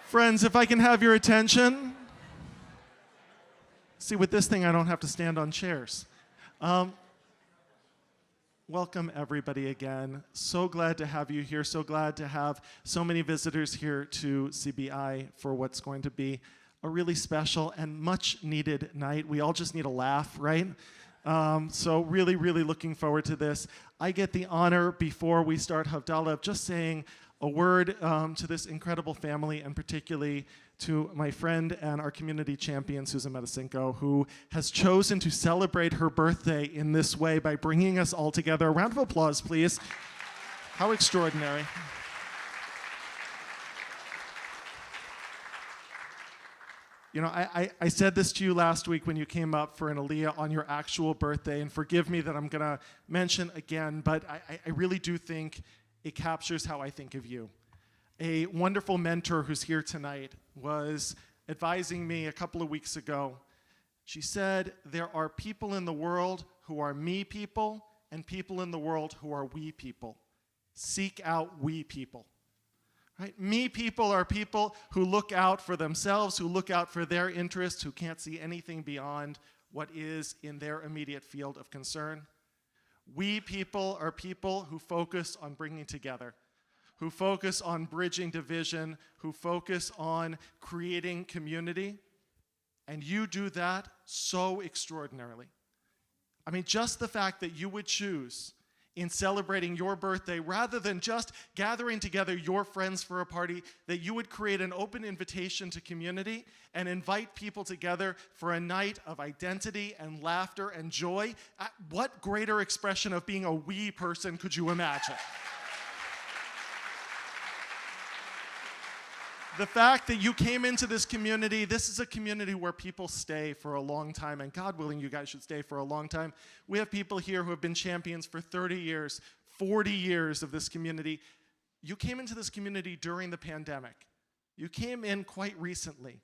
Friends, if I can have your attention. See, with this thing, I don't have to stand on chairs. Welcome, everybody, again. So glad to have you here. So glad to have so many visitors here to CBI for what's going to be a really special and much-needed night. We all just need a laugh, right? So really, really looking forward to this. I get the honor, before we start Havdalah, of just saying a word to this incredible family, and particularly to my friend and our community champion, Susan Metacinco, who has chosen to celebrate her birthday in this way by bringing us all together. A round of applause, please. How extraordinary. You know, I said this to you last week when you came up for an Aliyah on your actual birthday, and forgive me that I'm going to mention again, but I really do think it captures how I think of you. A wonderful mentor who's here tonight was advising me a couple of weeks ago. She said, there are people in the world who are me people and people in the world who are we people. Seek out we people. Right? Me people are people who look out for themselves, who look out for their interests, who can't see anything beyond what is in their immediate field of concern. We people are people who focus on bringing together, who focus on bridging division, who focus on creating community. And you do that so extraordinarily. I mean, just the fact that you would choose in celebrating your birthday, rather than just gathering together your friends for a party, that you would create an open invitation to community and invite people together for a night of identity and laughter and joy. What greater expression of being a we person could you imagine? The fact that you came into this community, this is a community where people stay for a long time, and God willing, you guys should stay for a long time. We have people here who have been champions for 30 years, 40 years of this community. You came into this community during the pandemic. You came in quite recently.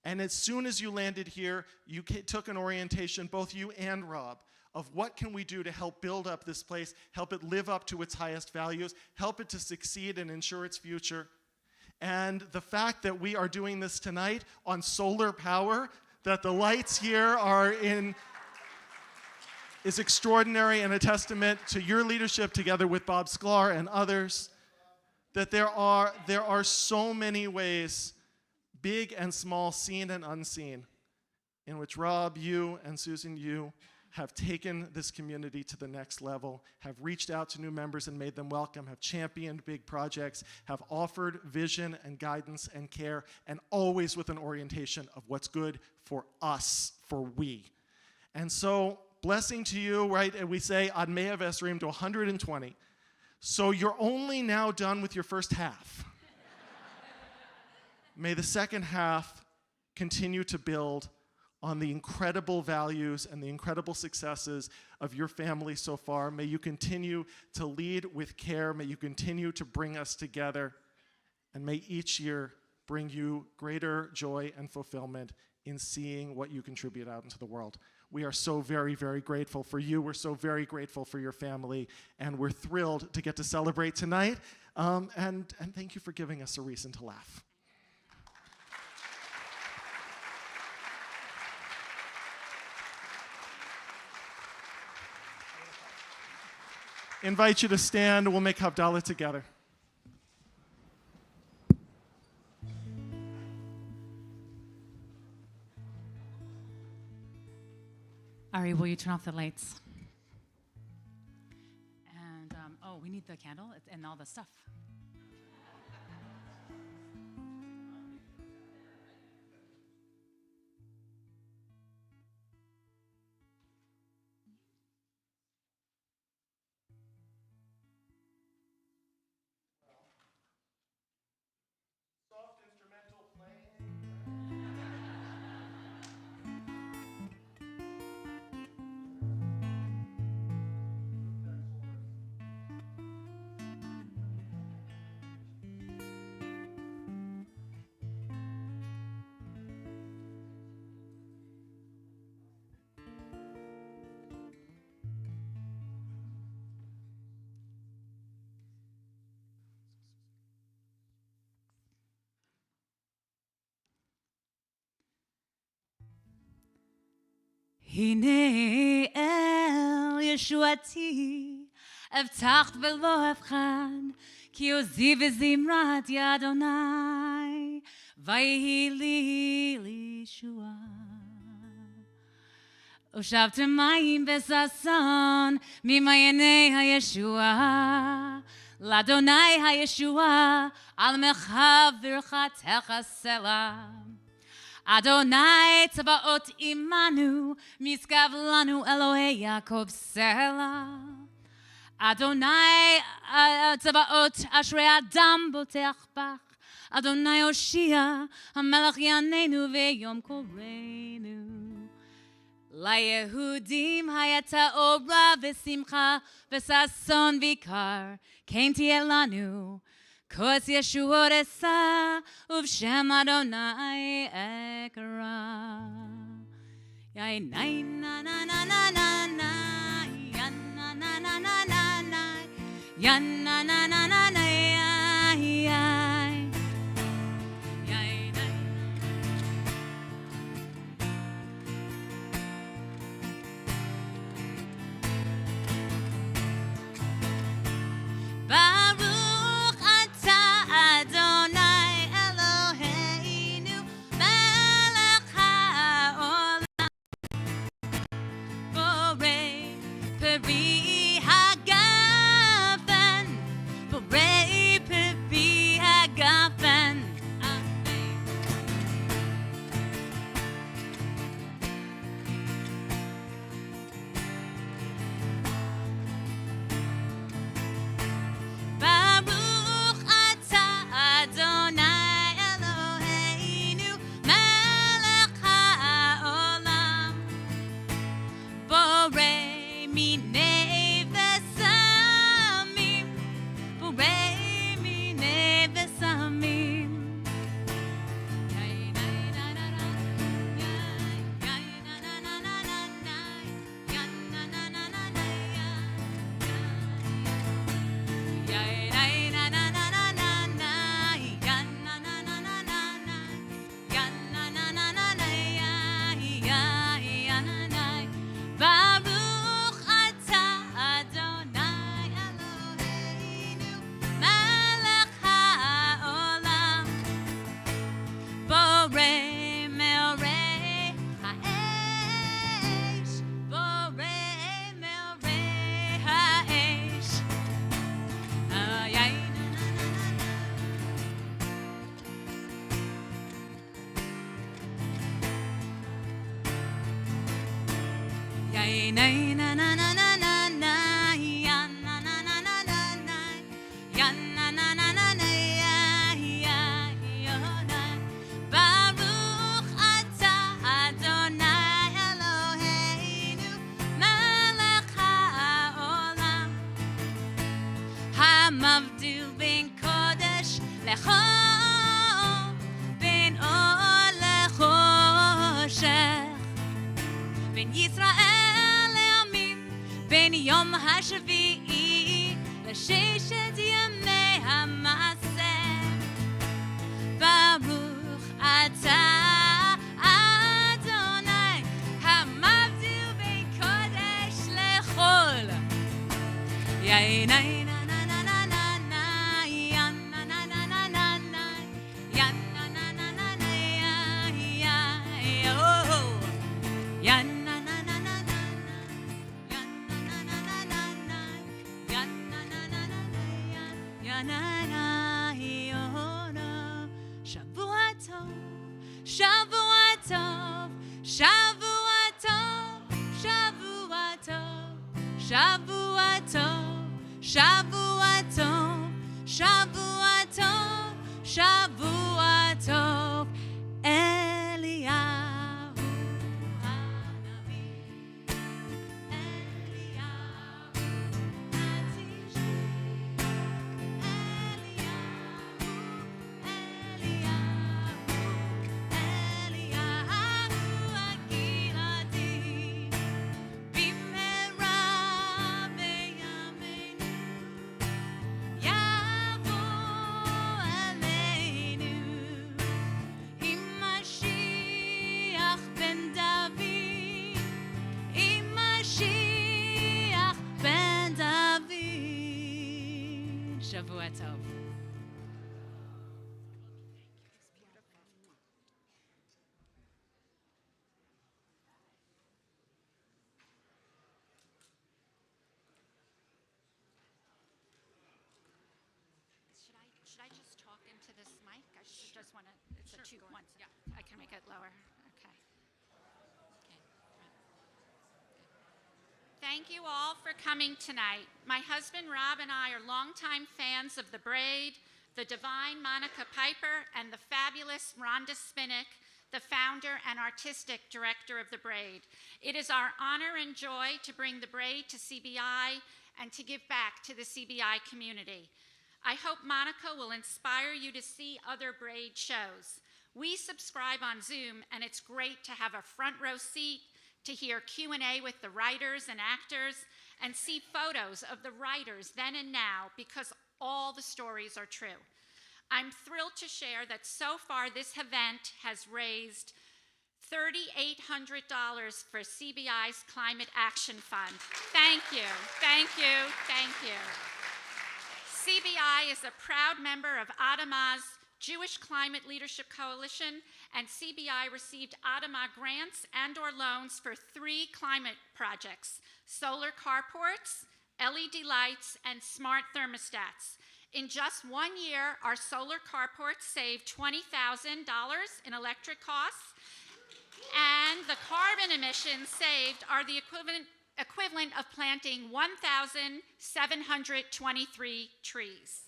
And as soon as you landed here, you took an orientation, both you and Rob, of what can we do to help build up this place, help it live up to its highest values, help it to succeed and ensure its future. And the fact that we are doing this tonight on solar power, that the lights here are in, is extraordinary and a testament to your leadership together with Bob Sklar and others. That there are so many ways, big and small, seen and unseen, in which Rob, you, and Susan, you, have taken this community to the next level, have reached out to new members and made them welcome, have championed big projects, have offered vision and guidance and care, and always with an orientation of what's good for us, for we. And so, blessing to you, right? And we say, Ad Mea Vesrim to 120. So you're only now done with your first half. May the second half continue to build on the incredible values and the incredible successes of your family so far. May you continue to lead with care. May you continue to bring us together. And may each year bring you greater joy and fulfillment in seeing what you contribute out into the world. We are so very, very grateful for you. We're so very grateful for your family. And we're thrilled to get to celebrate tonight. And thank you for giving us a reason to laugh. Invite you to stand. We'll make Havdalah together. Ari, will you turn off the lights? And, oh, we need the candle and all the stuff. הנה אל ישועתי, הבטחת ולא אבחן, כי עוזי וזמרת יא אדוני, ויהי לי לישועה. הושבתם מים וששון ממעייני הישועה, לאדוני הישועה על מרחב ברכתך סלע. אדוני צבאות עמנו, משגב לנו אלוהי יעקב סלע. אדוני צבאות אשרי אדם בוטח בך, אדוני הושיע המלך יעננו ויום קורנו. ליהודים הייתה אורה ושמחה וששון ויקר, כן תהיה לנו כוס ישועות אשא ובשם אדוני אקרא. יא ניי נה נה נה נה נה נה, יא נה נה נה נה נה נה, יא נה נה נה נה נה, Baruch atah Adonai Eloheinu melech haolam borei peri hagafen borei peri hagafen Amen. Baruch atah Adonai Eloheinu melech haolam borei minei v'samim borei minei v'samim. Baruch atah Adonai Eloheinu melech haolam borei meorei ha'esh borei meorei ha'esh. Yay nay na na na na na na, ya na na na na na na, ya na na na na na, ya na. Baruch atah Adonai Eloheinu melech haolam hamavdil ben kodesh lechol ben or lechoshech ben Yisrael le'amim ben yom hashvi'i לששת ימי המעשה. ברוך אתה אדוני המבדיל בין קודש לחול. יא נה נה נה נה נה נה נה, יא נה נה נה נה נה נה, יא נה נה נה נה נה, יא יא נה נה נה נה נה, יא נה נה נה נה נה נה, יא נה נה נה נה נה, יא נה נה שבוע טוב, שבוע טוב, שבוע טוב, שבוע טוב, שבוע טוב, שבוע טוב, שבוע טוב, שבוע טוב. אליהו הנביא, אליהו התשבי, אליהו הגילתי, במהרה בימינו יבוא אלינו. Shavua Tov. Should I just talk into this mic? I just want to, it's a two one. Yeah. I can make it lower. Okay. Thank you all for coming tonight. My husband Rob and I are longtime fans of the Braid, the divine Monica Piper, and the fabulous Rhonda Spinnick, the founder and artistic director of the Braid. It is our honor and joy to bring the Braid to CBI and to give back to the CBI community. I hope Monica will inspire you to see other Braid shows. We subscribe on Zoom, and it's great to have a front row seat to hear Q&A with the writers and actors and see photos of the writers then and now, because all the stories are true. I'm thrilled to share that so far this event has raised $3,800 for CBI's Climate Action Fund. Thank you, thank you, thank you. CBI is a proud member of Adamah's Jewish Climate Leadership Coalition, and CBI received Adamah grants and/or loans for 3 climate projects: solar carports, LED lights, and smart thermostats. In just 1 year, our solar carports saved $20,000 in electric costs, and the carbon emissions saved are the equivalent of planting 1,723 trees.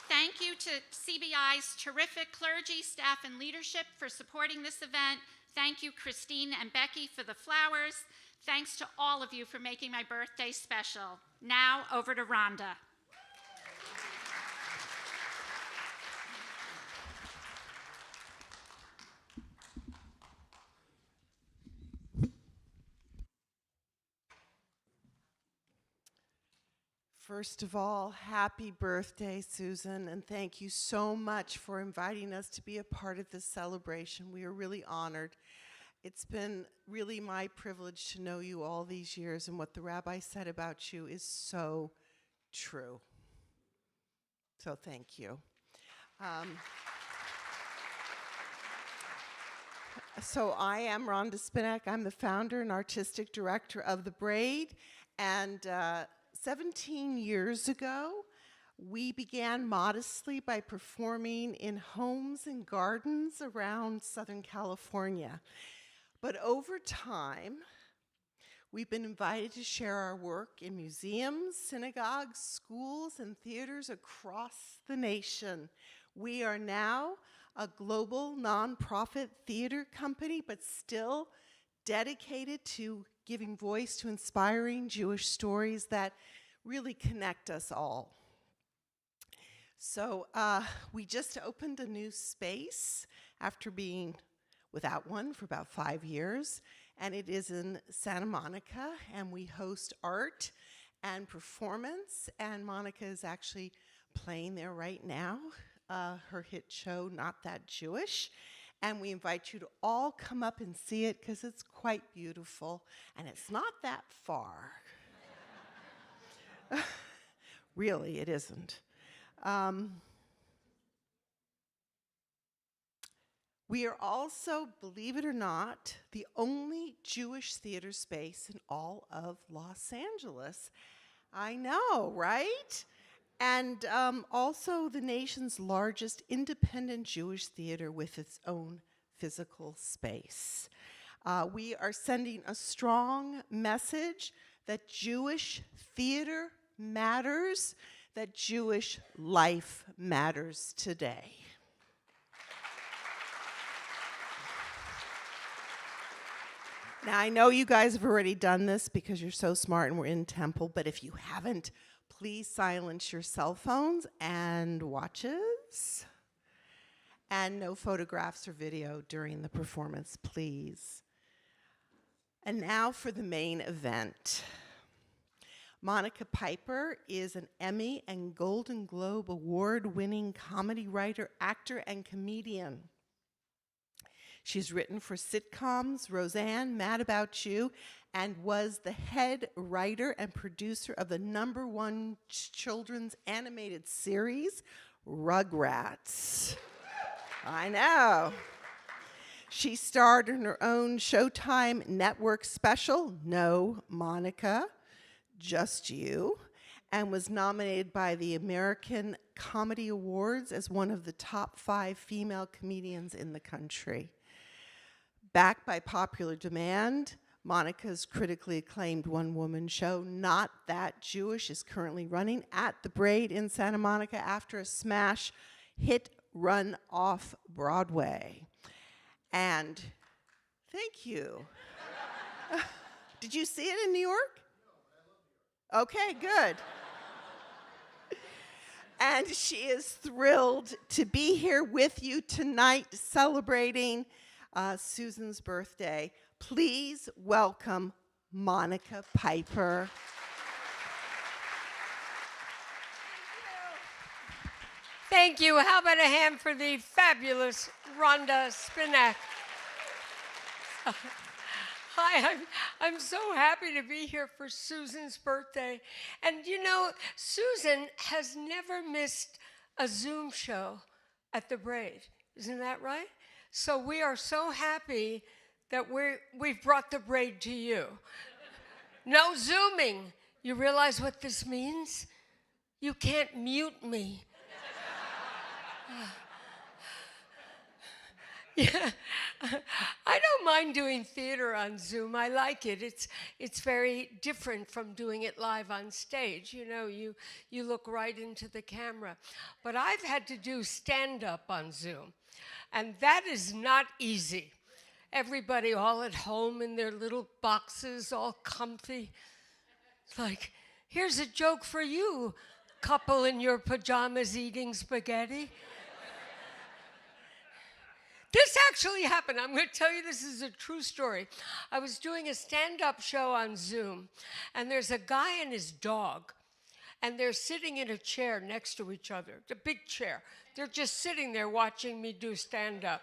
Thank you to CBI's terrific clergy, staff, and leadership for supporting this event. Thank you, Christine and Becky, for the flowers. Thanks to all of you for making my birthday special. Now, over to Rhonda. First of all, happy birthday, Susan, and thank you so much for inviting us to be a part of this celebration. We are really honored. It's been really my privilege to know you all these years, and what the rabbi said about you is so true. So thank you. So I am Rhonda Spinnick. I'm the founder and artistic director of The Braid, and 17 years ago, we began modestly by performing in homes and gardens around Southern California. But over time, we've been invited to share our work in museums, synagogues, schools, and theaters across the nation. We are now a global nonprofit theater company, but still dedicated to giving voice to inspiring Jewish stories that really connect us all. So we just opened a new space after being without one for about 5 years, and it is in Santa Monica, and we host art and performance, and Monica is actually playing there right now, her hit show, Not That Jewish. And we invite you to all come up and see it because it's quite beautiful, and it's not that far. Really, it isn't. We are also, believe it or not, the only Jewish theater space in all of Los Angeles. I know, right? And also the nation's largest independent Jewish theater with its own physical space. We are sending a strong message that Jewish theater matters, that Jewish life matters today. Now, I know you guys have already done this because you're so smart and we're in temple, but if you haven't, please silence your cell phones and watches. And no photographs or video during the performance, please. And now for the main event. Monica Piper is an Emmy and Golden Globe award-winning comedy writer, actor, and comedian. She's written for sitcoms, Roseanne, Mad About You, and was the head writer and producer of the #1 children's animated series, Rugrats. I know. She starred in her own Showtime network special, No, Monica, Just You, and was nominated by the American Comedy Awards as one of the top 5 female comedians in the country. Backed by popular demand, Monica's critically acclaimed one-woman show, Not That Jewish, is currently running at the Braid in Santa Monica after a smash hit run off Broadway. And thank you. Did you see it in New York? Okay, good. And she is thrilled to be here with you tonight celebrating Susan's birthday. Please welcome Monica Piper. Thank you. How about a hand for the fabulous Rhonda Spinak? Hi, I'm so happy to be here for Susan's birthday. And you know, Susan has never missed a Zoom show at the Braid. Isn't that right? So we are so happy that we've brought the Braid to you. No Zooming. You realize what this means? You can't mute me. Yeah, I don't mind doing theater on Zoom. I like it. It's very different from doing it live on stage. You know, you look right into the camera. But I've had to do stand-up on Zoom, and that is not easy. Everybody all at home in their little boxes, all comfy. It's like, here's a joke for you, couple in your pajamas eating spaghetti. This actually happened. I'm going to tell you this is a true story. I was doing a stand-up show on Zoom, and there's a guy and his dog, and they're sitting in a chair next to each other, the big chair. They're just sitting there watching me do stand-up.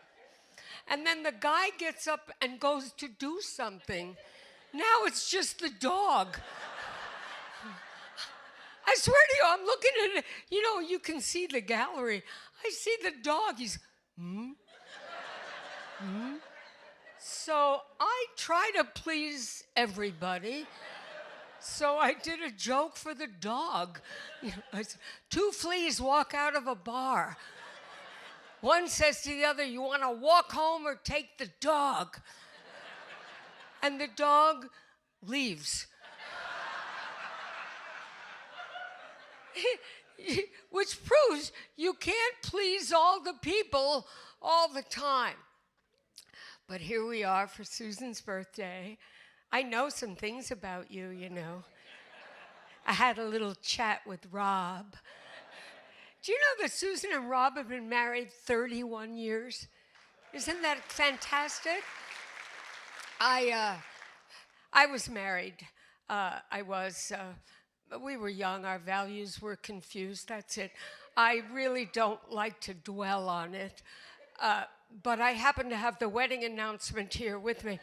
And then the guy gets up and goes to do something. Now it's just the dog. I swear to you, I'm looking at it. You know, you can see the gallery. I see the dog. He's, So I try to please everybody. So I did a joke for the dog. You know, 2 fleas walk out of a bar. One says to the other, you want to walk home or take the dog? And the dog leaves. Which proves you can't please all the people all the time. But here we are for Susan's birthday. I know some things about you, you know. I had a little chat with Rob. Do you know that Susan and Rob have been married 31 years? Isn't that fantastic? I was married. We were young. Our values were confused. That's it. I really don't like to dwell on it. But I happen to have the wedding announcement here with me.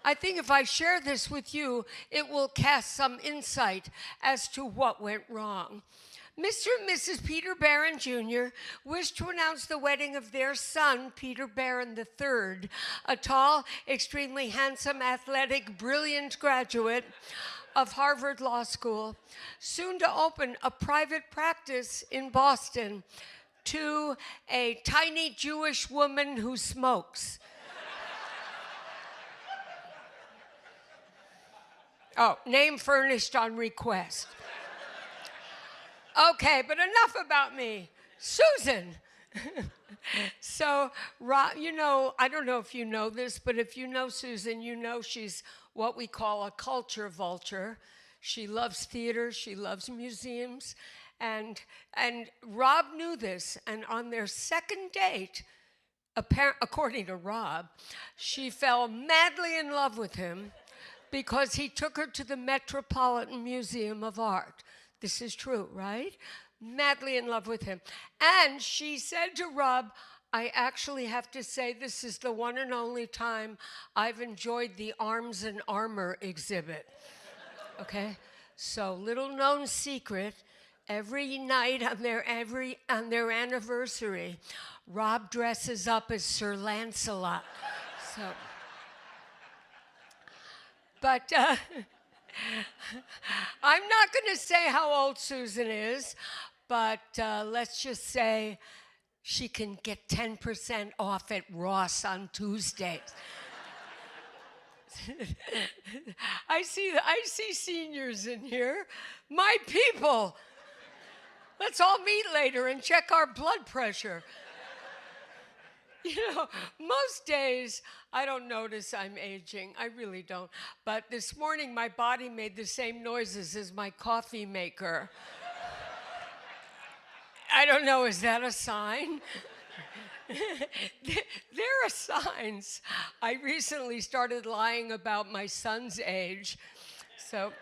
I think if I share this with you, it will cast some insight as to what went wrong. Mr. and Mrs. Peter Barron Jr. wish to announce the wedding of their son, Peter Barron III, a tall, extremely handsome, athletic, brilliant graduate of Harvard Law School, soon to open a private practice in Boston, to a tiny Jewish woman who smokes. Oh, name furnished on request. Okay, but enough about me. Susan. So, you know, I don't know if you know this, but if you know Susan, you know she's what we call a culture vulture. She loves theater, she loves museums, and Rob knew this, and on their second date, according to Rob, she fell madly in love with him because he took her to the Metropolitan Museum of Art. This is true, right? Madly in love with him. And she said to Rob, I actually have to say this is the one and only time I've enjoyed the Arms and Armor exhibit. Okay? So, little known secret, every night on their anniversary, Rob dresses up as Sir Lancelot. So, but I'm not going to say how old Susan is, but let's just say she can get 10% off at Ross on Tuesdays. I see seniors in here. My people. Let's all meet later and check our blood pressure. You know, most days I don't notice I'm aging. I really don't. But this morning my body made the same noises as my coffee maker. I don't know, is that a sign? There are signs. I recently started lying about my son's age. So,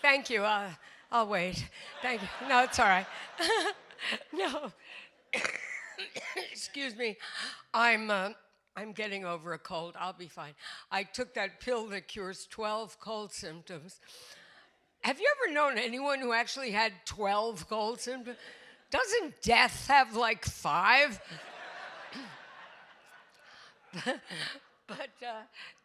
thank you. I'll wait. Thank you. No, it's all right. No. Excuse me. I'm getting over a cold. I'll be fine. I took that pill that cures 12 cold symptoms. Have you ever known anyone who actually had 12 cold symptoms? Doesn't death have like 5? But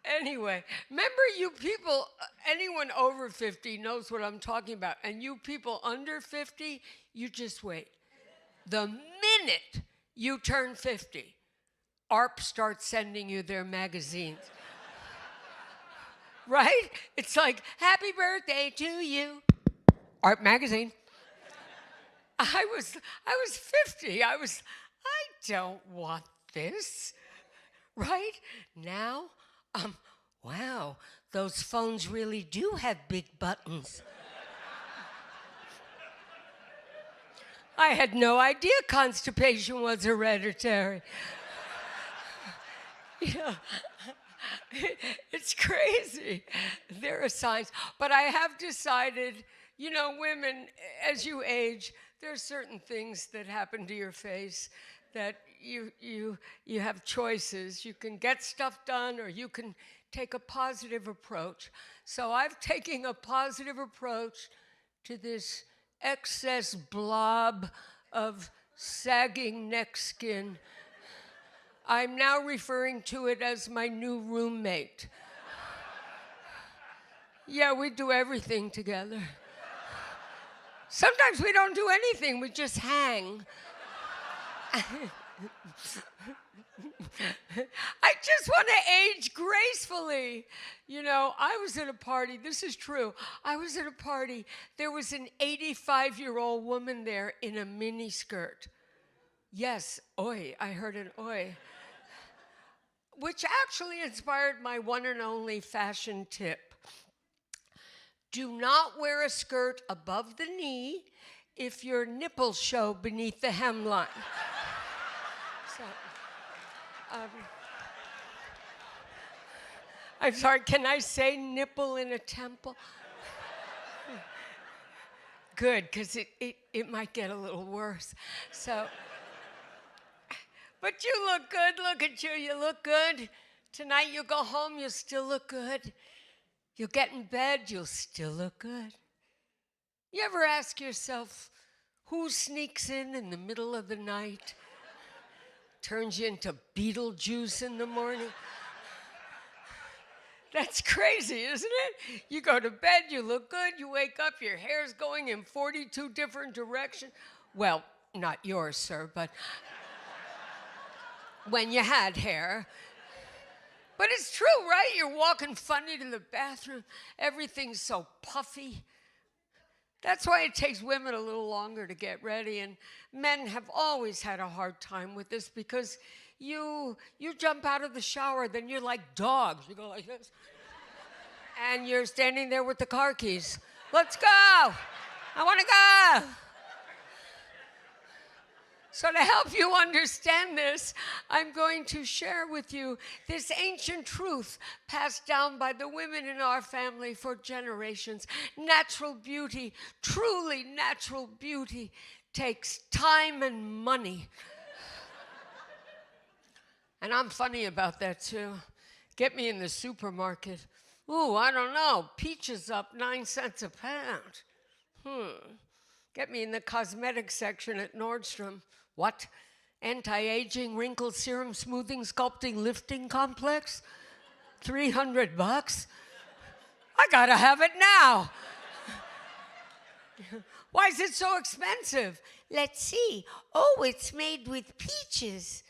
anyway, remember you people, anyone over 50 knows what I'm talking about. And you people under 50, you just wait. The minute you turn 50, ARP starts sending you their magazines. Right? It's like, happy birthday to you. ARP magazine. I was 50. I don't want this. Right? Now, wow, those phones really do have big buttons. I had no idea constipation was hereditary. You know, it's crazy. There are signs. But I have decided, you know, women, as you age, there are certain things that happen to your face that you have choices. You can get stuff done or you can take a positive approach. So I've taken a positive approach to this excess blob of sagging neck skin. I'm now referring to it as my new roommate. Yeah, we do everything together. Sometimes we don't do anything, we just hang. I just want to age gracefully. You know, I was at a party, this is true. I was at a party, there was an 85-year-old woman there in a mini skirt. Yes, oi, I heard an oi. Which actually inspired my one and only fashion tip. Do not wear a skirt above the knee if your nipples show beneath the hemline. So, I'm sorry, can I say nipple in a temple? Good, because it might get a little worse. So, but you look good, look at you look good. Tonight you go home, you'll still look good. You'll get in bed, you'll still look good. You ever ask yourself, who sneaks in the middle of the night, turns you into Beetlejuice in the morning? That's crazy, isn't it? You go to bed, you look good, you wake up, your hair's going in 42 different directions. Well, not yours, sir, but when you had hair. But it's true, right? You're walking funny to the bathroom. Everything's so puffy. That's why it takes women a little longer to get ready. And men have always had a hard time with this because you jump out of the shower, then you're like dogs. You go like this. And you're standing there with the car keys. Let's go. I want to go. So to help you understand this, I'm going to share with you this ancient truth passed down by the women in our family for generations. Natural beauty, truly natural beauty, takes time and money. And I'm funny about that too. Get me in the supermarket. Ooh, I don't know. Peaches up 9 cents a pound. Get me in the cosmetic section at Nordstrom. What? Anti-aging, wrinkle serum, smoothing, sculpting, lifting complex? $300? I gotta have it now. Why is it so expensive? Let's see. Oh, it's made with peaches.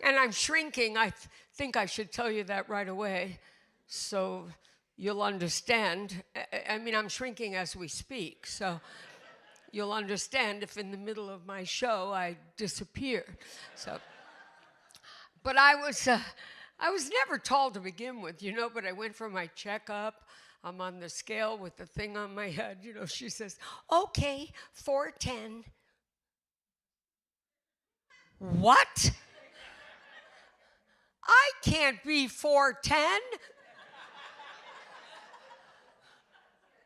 And I'm shrinking. I think I should tell you that right away so you'll understand. I mean, I'm shrinking as we speak, so you'll understand if in the middle of my show I disappear. But I was never tall to begin with, you know, but I went for my checkup. I'm on the scale with the thing on my head. You know, she says, okay, 410. What? I can't be 4'10".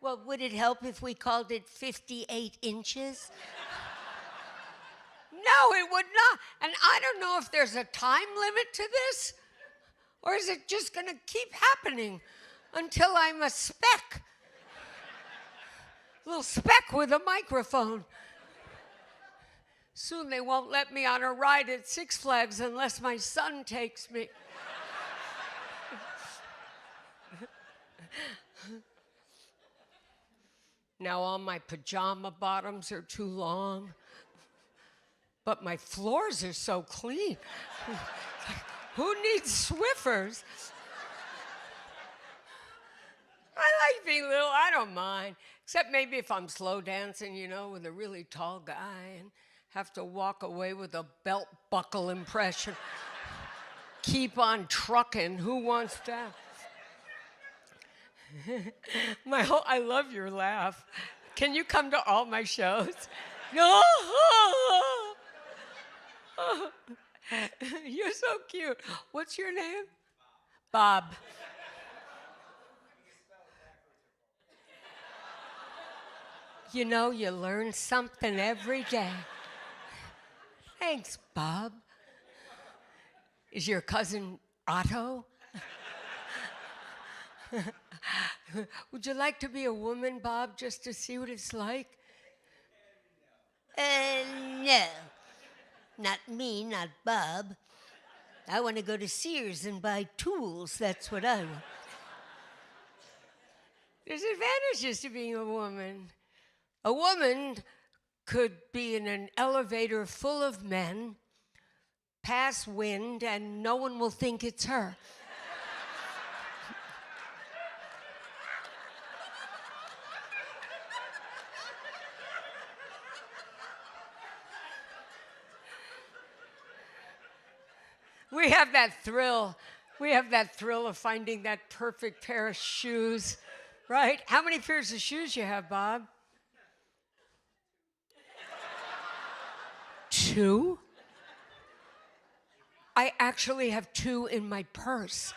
Well, would it help if we called it 58 inches? No, it would not. And I don't know if there's a time limit to this, or is it just going to keep happening until I'm a speck? A little speck with a microphone. Soon they won't let me on a ride at Six Flags unless my son takes me. Now all my pajama bottoms are too long, but my floors are so clean. Who needs Swiffers? I like being little, I don't mind. Except maybe if I'm slow dancing, you know, with a really tall guy and have to walk away with a belt buckle impression. Keep on trucking, who wants that? I love your laugh. Can you come to all my shows? No. You're so cute. What's your name? Bob. You know, you learn something every day. Thanks, Bob. Is your cousin Otto? Would you like to be a woman, Bob, just to see what it's like? No. Not me, not Bob. I want to go to Sears and buy tools. That's what I want. There's advantages to being a woman. A woman could be in an elevator full of men, pass wind, and no one will think it's her. We have that thrill. We have that thrill of finding that perfect pair of shoes, right? How many pairs of shoes you have, Bob? 2? I actually have 2 in my purse.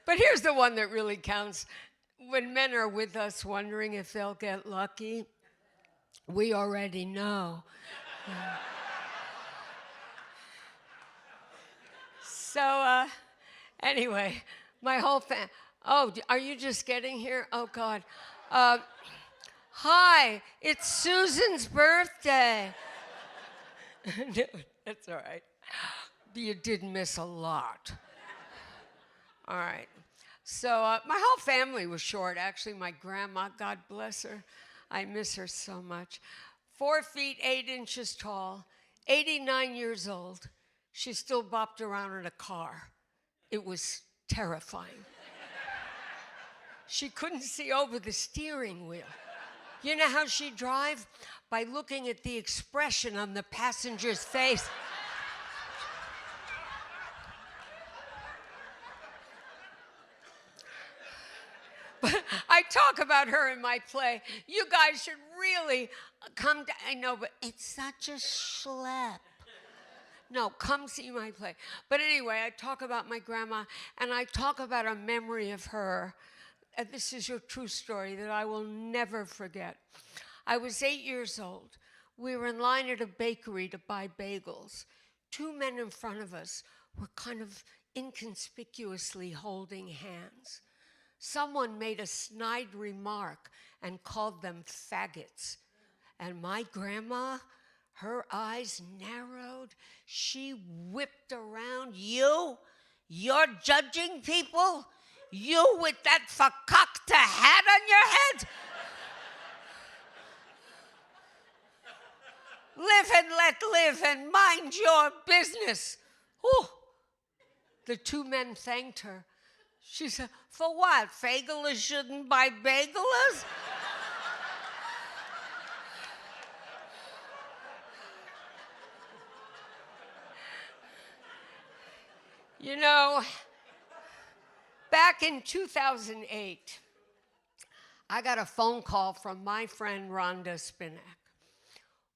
But here's the one that really counts. When men are with us wondering if they'll get lucky, we already know. So, anyway, my whole family. Oh, are you just getting here? Oh, God. Hi, it's Susan's birthday. No, that's all right. You did miss a lot. All right. So my whole family was short. Actually, my grandma, God bless her. I miss her so much. 4 feet, 8 inches tall, 89 years old. She still bopped around in a car. It was terrifying. She couldn't see over the steering wheel. You know how she'd drive? By looking at the expression on the passenger's face. But I talk about her in my play. You guys should really come to, I know, but it's such a schlep. No, come see my play. But anyway, I talk about my grandma, and I talk about a memory of her and this is your true story that I will never forget. I was 8 years old. We were in line at a bakery to buy bagels. Two men in front of us were kind of inconspicuously holding hands. Someone made a snide remark and called them faggots. And my grandma, her eyes narrowed. She whipped around. You're judging people? You with that fakakta hat on your head? Live and let live and mind your business. Oh, the two men thanked her. She said, for what? Fagelas shouldn't buy bagelas? You know, back in 2008, I got a phone call from my friend Rhonda Spinak,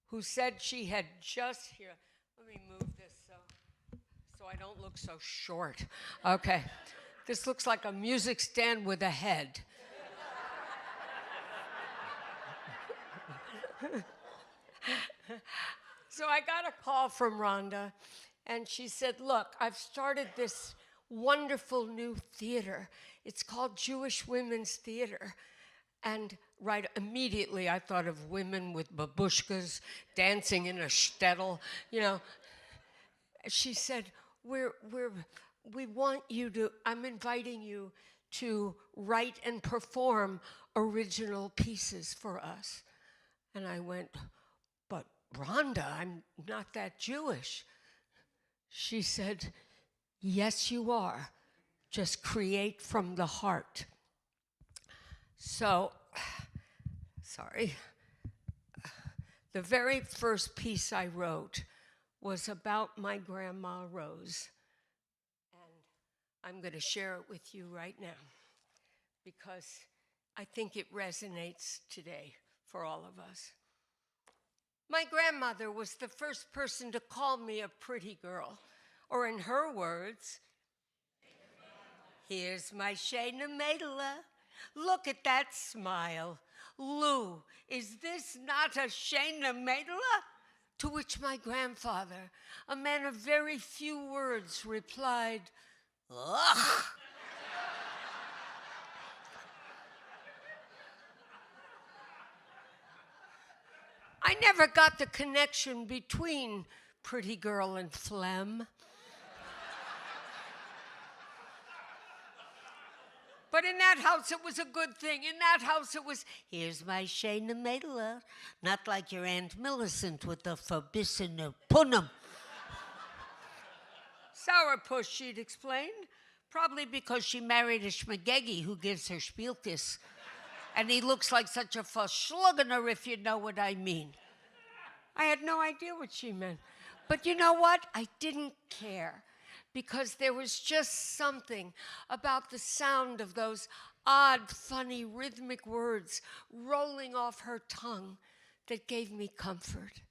who said she had just, here, let me move this so I don't look so short. Okay, this looks like a music stand with a head. So I got a call from Rhonda, and she said, look, I've started this wonderful new theater. It's called Jewish Women's Theater. And right immediately I thought of women with babushkas dancing in a shtetl, you know. She said, we want you to, I'm inviting you to write and perform original pieces for us. And I went, but Rhonda, I'm not that Jewish. She said, yes, you are. Just create from the heart. So, sorry. The very first piece I wrote was about my grandma Rose. And I'm going to share it with you right now because I think it resonates today for all of us. My grandmother was the first person to call me a pretty girl, or in her words, here's my Shayna Madela. Look at that smile. Lou, is this not a Shayna Madela? To which my grandfather, a man of very few words, replied, ugh. I never got the connection between pretty girl and phlegm. But in that house, it was a good thing. In that house, it was, here's my Shayna Madela, not like your Aunt Millicent with the forbissina punum. Sourpuss, she'd explained, probably because she married a schmagegi who gives her spielkiss. And he looks like such a verschluggener, if you know what I mean. I had no idea what she meant. But you know what? I didn't care. Because there was just something about the sound of those odd, funny, rhythmic words rolling off her tongue that gave me comfort.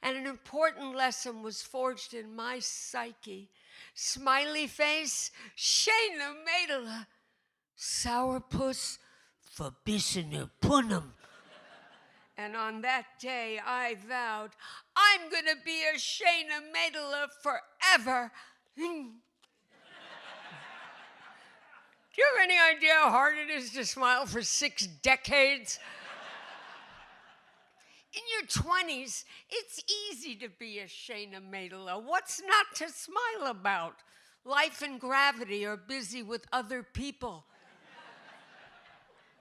And an important lesson was forged in my psyche. Smiley face, Shayna Madela. Sourpuss, verbissene punum. And on that day, I vowed, I'm going to be a Shayna Madela forever. Do you have any idea how hard it is to smile for 6 decades? In your 20s, it's easy to be a Shayna Madela. What's not to smile about? Life and gravity are busy with other people.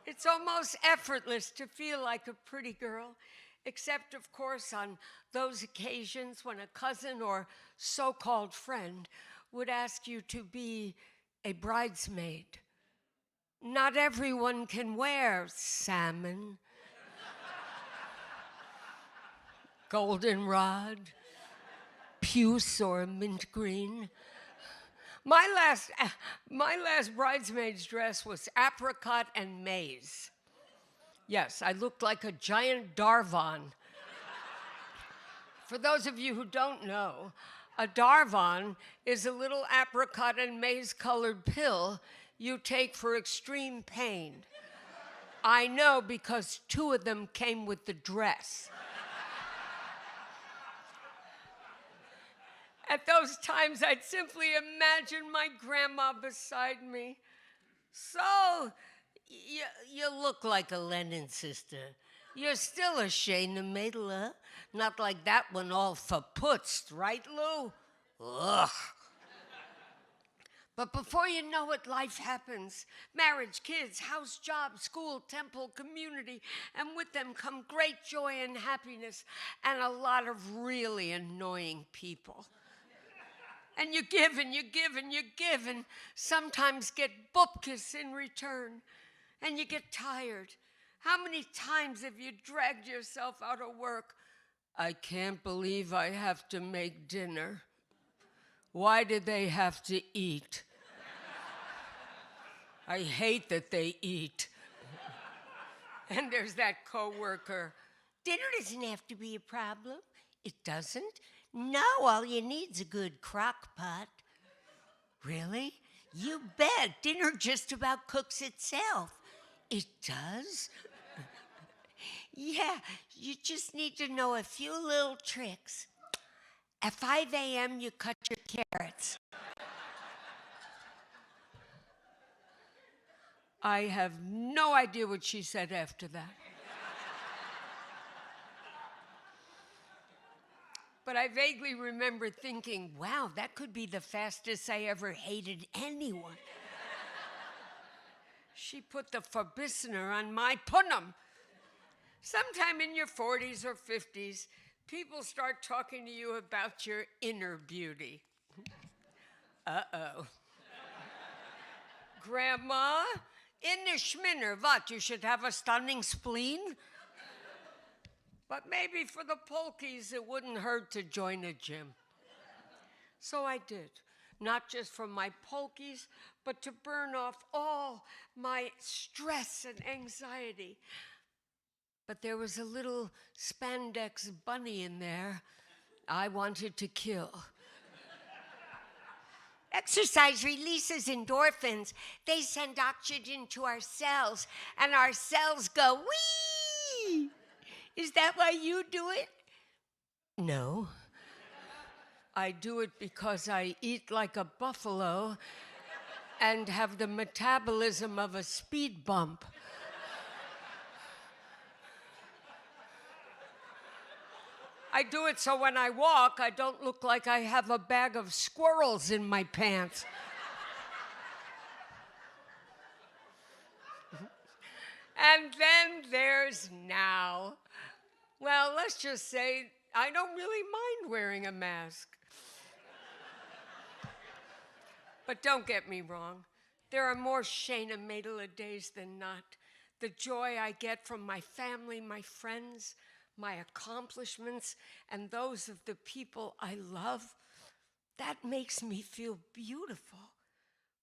It's almost effortless to feel like a pretty girl, except, of course, on those occasions when a cousin or so-called friend would ask you to be a bridesmaid. Not everyone can wear salmon, goldenrod, puce, or mint green. My last bridesmaid's dress was apricot and maize. Yes, I looked like a giant Darvan. For those of you who don't know, a Darvan is a little apricot and maize-colored pill you take for extreme pain. I know, because 2 of them came with the dress. At those times, I'd simply imagine my grandma beside me. So, you look like a Lennon sister. You're still a Shayna Madela. Not like that one all verputzt, right, Lou? Ugh. But before you know it, life happens. Marriage, kids, house, job, school, temple, community, and with them come great joy and happiness and a lot of really annoying people. And you give and you give and you give and sometimes get bupkis in return. And you get tired. How many times have you dragged yourself out of work? I can't believe I have to make dinner. Why did they have to eat? I hate that they eat. And there's that coworker. Dinner doesn't have to be a problem. It doesn't? No, all you need's a good crock pot. Really? You bet. Dinner just about cooks itself. It does? Yeah, you just need to know a few little tricks. At 5 a.m., you cut your carrots. I have no idea what she said after that. But I vaguely remember thinking, wow, that could be the fastest I ever hated anyone. She put the verbissener on my punum. Sometime in your 40s or 50s, people start talking to you about your inner beauty. Uh-oh. Grandma, in the schminner, what, you should have a stunning spleen? But maybe for the polkies, it wouldn't hurt to join a gym. So I did, not just for my polkies, but to burn off all my stress and anxiety. But there was a little spandex bunny in there I wanted to kill. Exercise releases endorphins. They send oxygen to our cells, and our cells go, wee! Is that why you do it? No. I do it because I eat like a buffalo and have the metabolism of a speed bump. I do it so when I walk, I don't look like I have a bag of squirrels in my pants. And then there's now. Well, let's just say I don't really mind wearing a mask. But don't get me wrong. There are more Shayna Madela days than not. The joy I get from my family, my friends, my accomplishments, and those of the people I love, that makes me feel beautiful.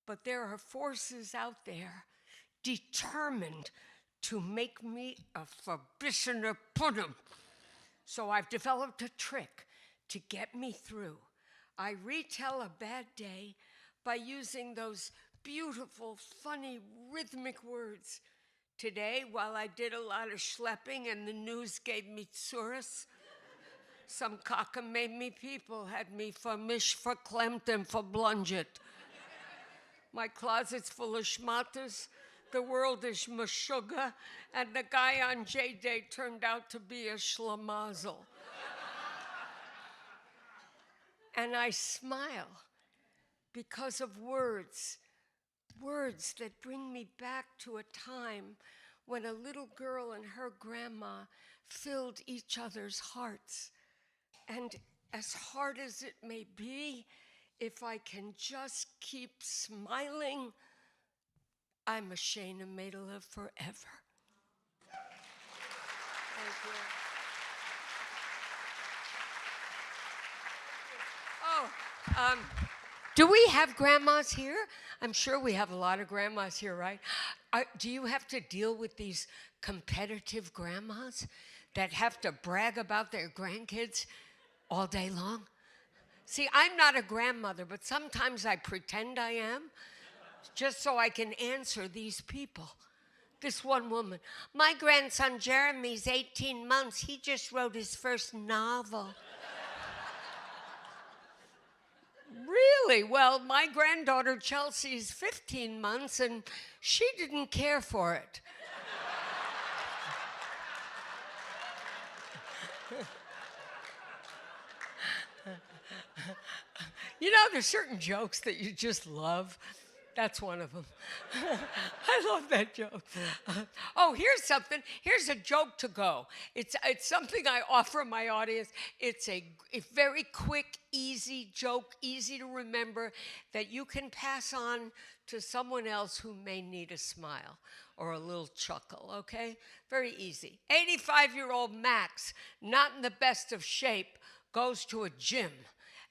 But there are forces out there determined to make me a verbissener pudding. So I've developed a trick to get me through. I retell a bad day by using those beautiful, funny, rhythmic words. Today, while I did a lot of schlepping and the news gave me tsuris, some cockamamie people had me vermischt, verklemmt, and verblunget. My closet's full of schmatters, the world is meshuggah, and the guy on J-Day turned out to be a schlemazel. And I smile because of words that bring me back to a time when a little girl and her grandma filled each other's hearts. And as hard as it may be, if I can just keep smiling, I'm a Shayna Madela forever. Thank you. Oh, do we have grandmas here? I'm sure we have a lot of grandmas here, right? Do you have to deal with these competitive grandmas that have to brag about their grandkids all day long? See, I'm not a grandmother, but sometimes I pretend I am, just so I can answer these people. This one woman, my grandson Jeremy's 18 months. He just wrote his first novel. Really? Well, my granddaughter Chelsea's 15 months, and she didn't care for it. You know, there's certain jokes that you just love. That's one of them. I love that joke. Oh, here's something. Here's a joke to go. It's something I offer my audience. It's a very quick, easy joke, easy to remember, that you can pass on to someone else who may need a smile or a little chuckle, okay? Very easy. 85-year-old Max, not in the best of shape, goes to a gym,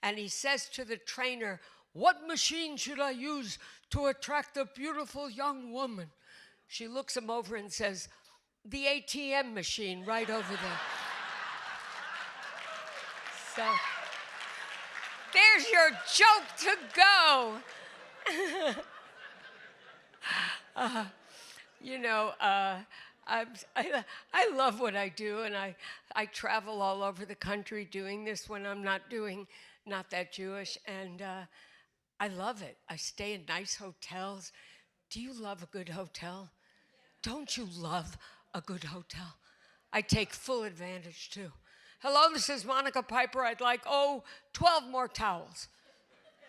and he says to the trainer, "What machine should I use to attract a beautiful young woman?" She looks him over and says, "The ATM machine right over there." So, there's your joke to go. I love what I do, and I travel all over the country doing this when I'm not that Jewish, and I love it. I stay in nice hotels. Do you love a good hotel? Don't you love a good hotel? I take full advantage too. Hello, this is Monica Piper. I'd like, 12 more towels.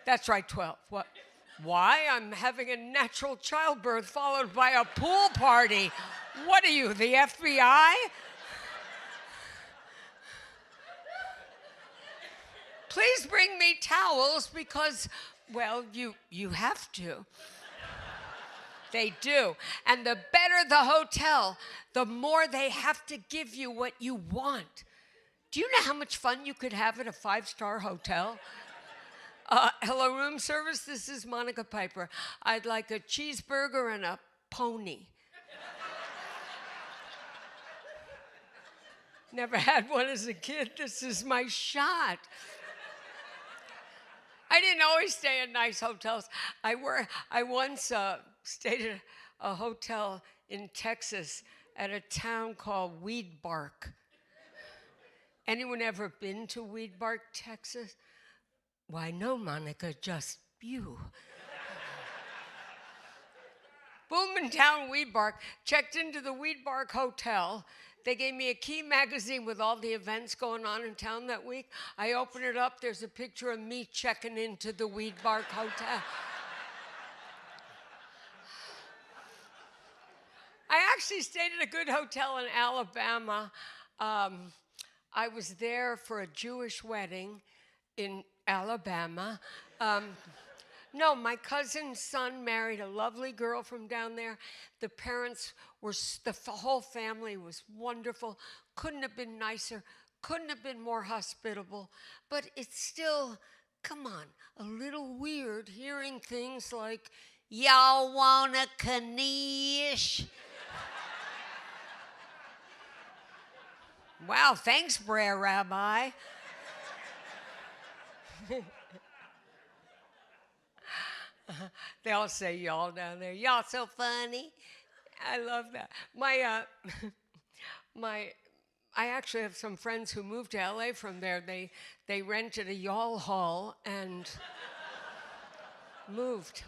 That's right, 12. What? Why? I'm having a natural childbirth followed by a pool party. What are you, the FBI? Please bring me towels because, well, you have to. They do. And the better the hotel, the more they have to give you what you want. Do you know how much fun you could have at a 5-star hotel? Hello, room service. This is Monica Piper. I'd like a cheeseburger and a pony. Never had one as a kid. This is my shot. I didn't always stay in nice hotels. I once stayed at a hotel in Texas at a town called Weed Bark. Anyone ever been to Weed Bark, Texas? Why, no, Monica, just you. Booming town, Weed Bark. Checked into the Weed Bark Hotel. They gave me a key magazine with all the events going on in town that week. I open it up. There's a picture of me checking into the Weed Bark Hotel. I actually stayed at a good hotel in Alabama. I was there for a Jewish wedding in Alabama. No, my cousin's son married a lovely girl from down there. The parents were, the whole family was wonderful. Couldn't have been nicer. Couldn't have been more hospitable. But it's still, come on, a little weird hearing things like, "Y'all want a knish?" Wow, thanks, Brer Rabbi. They all say y'all down there. Y'all so funny. I love that. I actually have some friends who moved to LA from there. They rented a y'all hall and moved.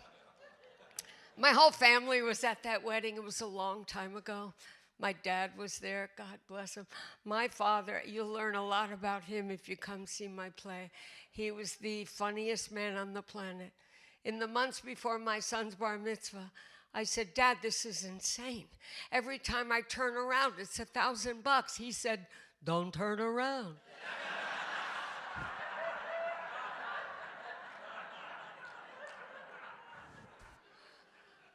My whole family was at that wedding. It was a long time ago. My dad was there, God bless him. My father, you'll learn a lot about him if you come see my play. He was the funniest man on the planet. In the months before my son's bar mitzvah, I said, "Dad, this is insane. Every time I turn around, it's $1,000. He said, "Don't turn around."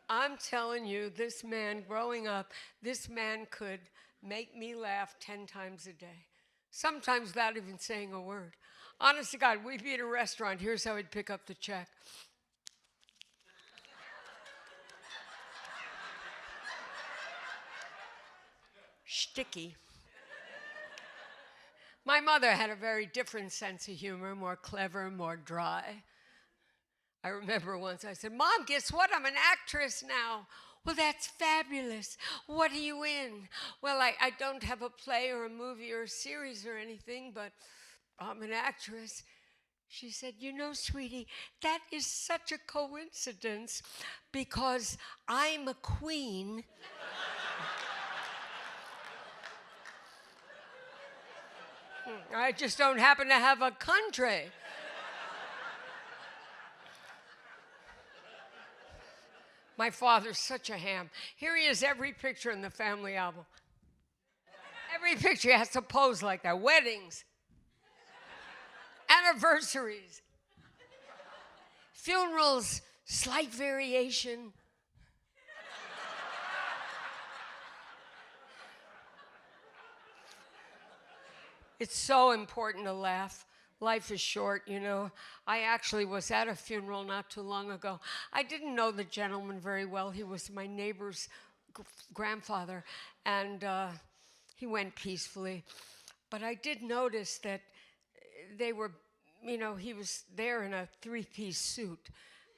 I'm telling you, this man, growing up, this man could make me laugh 10 times a day. Sometimes without even saying a word. Honest to God, we'd be at a restaurant. Here's how he'd pick up the check. Sticky. My mother had a very different sense of humor, more clever, more dry. I remember once I said, "Mom, guess what? I'm an actress now." Well, that's fabulous. What are you in? Well, I don't have a play or a movie or a series or anything, but I'm an actress. She said, you know, sweetie, that is such a coincidence because I'm a queen. I just don't happen to have a country. My father's such a ham. Here he is, every picture in the family album. Every picture he has to pose like that. Weddings, anniversaries, funerals, slight variation. It's so important to laugh. Life is short, you know. I actually was at a funeral not too long ago. I didn't know the gentleman very well. He was my neighbor's grandfather, and he went peacefully. But I did notice that they were, you know, he was there in a three-piece suit,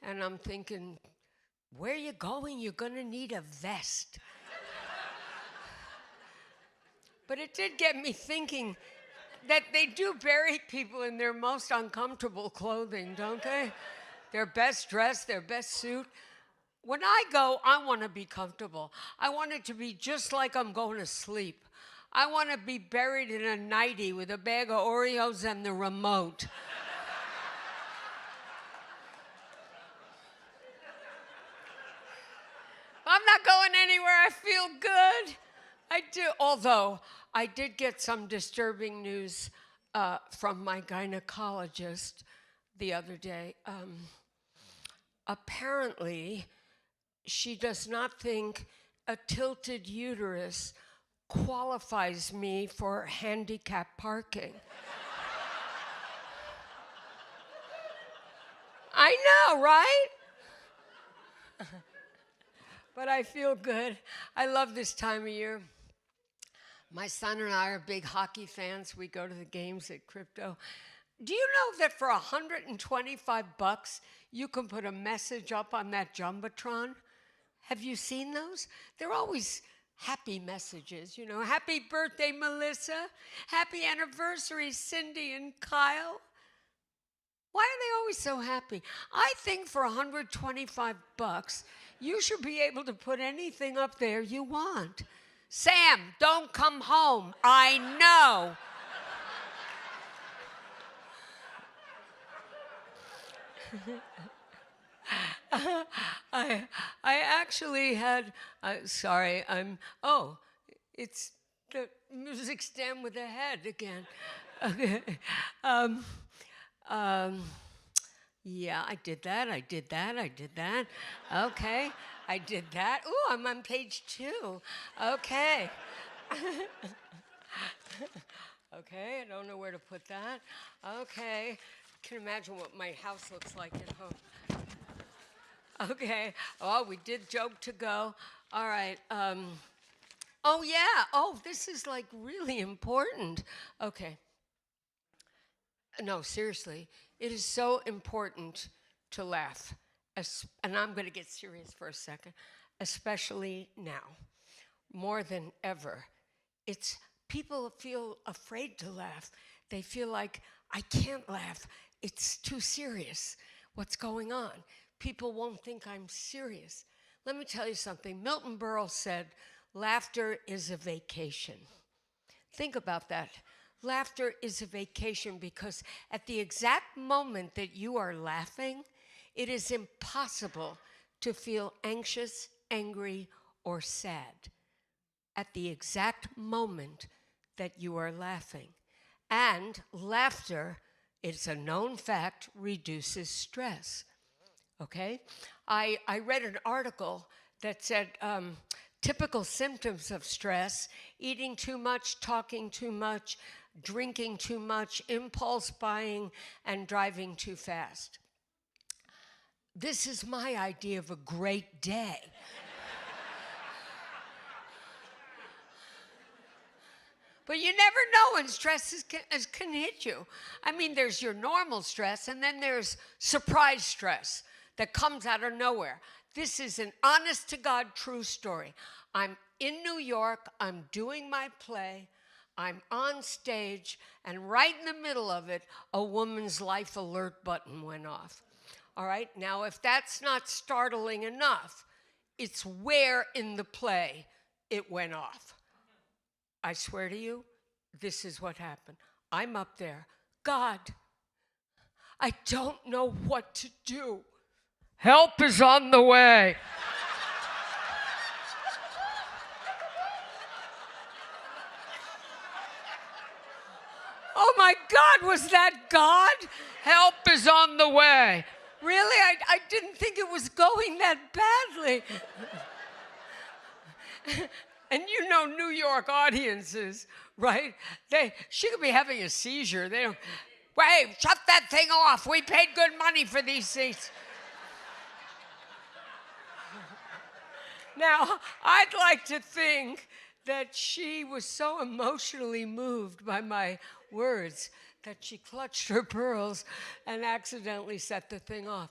and I'm thinking, where are you going? You're going to need a vest. But it did get me thinking that they do bury people in their most uncomfortable clothing, don't they? Their best dress, their best suit. When I go, I want to be comfortable. I want it to be just like I'm going to sleep. I want to be buried in a nightie with a bag of Oreos and the remote. I'm not going anywhere. I feel good. I do, although I did get some disturbing news from my gynecologist the other day. Apparently, she does not think a tilted uterus qualifies me for handicap parking. I know, right? But I feel good. I love this time of year. My son and I are big hockey fans. We go to the games at Crypto. Do you know that for $125 you can put a message up on that Jumbotron? Have you seen those? They're always happy messages, you know. Happy birthday, Melissa. Happy anniversary, Cindy and Kyle. Why are they always so happy? I think for $125, you should be able to put anything up there you want. Sam, don't come home. I know. I actually had, sorry, it's the music stand with a head again. Okay. Yeah, I did that. Okay, I did that. Ooh, I'm on page 2. Okay. Okay, I don't know where to put that. Okay, can imagine what my house looks like at home. Okay, oh, we did joke to go. All right, oh yeah, oh, this is like really important. Okay. No, seriously, it is so important to laugh. And I'm going to get serious for a second, especially now, more than ever. It's people feel afraid to laugh. They feel like, I can't laugh. It's too serious. What's going on? People won't think I'm serious. Let me tell you something. Milton Berle said, laughter is a vacation. Think about that. Laughter is a vacation because at the exact moment that you are laughing, it is impossible to feel anxious, angry, or sad. At the exact moment that you are laughing. And laughter, it's a known fact, reduces stress. Okay? I read an article that said typical symptoms of stress: eating too much, talking too much, drinking too much, impulse buying, and driving too fast. This is my idea of a great day. But you never know when stress can hit you. I mean, there's your normal stress, and then there's surprise stress that comes out of nowhere. This is an honest-to-God true story. I'm in New York. I'm doing my play. I'm on stage, and right in the middle of it, a woman's life alert button went off. All right? Now, if that's not startling enough, it's where in the play it went off. I swear to you, this is what happened. I'm up there. God, I don't know what to do. Help is on the way. Oh my God, was that God? Help is on the way. Really? I didn't think it was going that badly. And you know New York audiences, right? She could be having a seizure. They don't, wait, shut that thing off. We paid good money for these seats. Now, I'd like to think that she was so emotionally moved by my words that she clutched her pearls and accidentally set the thing off.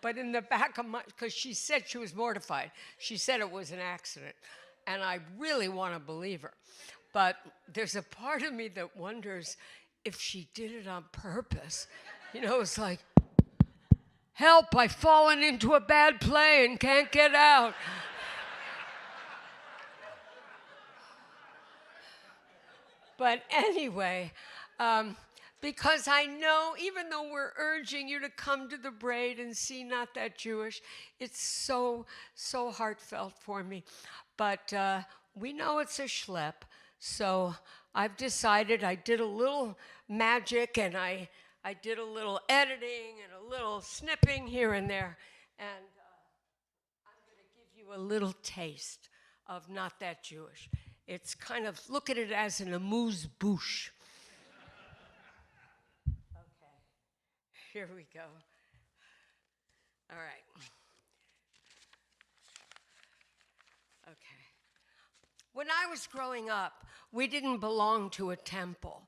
But in the back of my, because she said she was mortified. She said it was an accident. And I really want to believe her. But there's a part of me that wonders if she did it on purpose. You know, it's like, help, I've fallen into a bad play and can't get out. But anyway, because I know, even though we're urging you to come to the Braid and see Not That Jewish, it's so, so heartfelt for me. But we know it's a schlep, so I've decided, I did a little magic, and I did a little editing and a little snipping here and there, and I'm going to give you a little taste of Not That Jewish. It's kind of, look at it as an amuse-bouche. Okay, here we go. All right. Okay. When I was growing up, we didn't belong to a temple.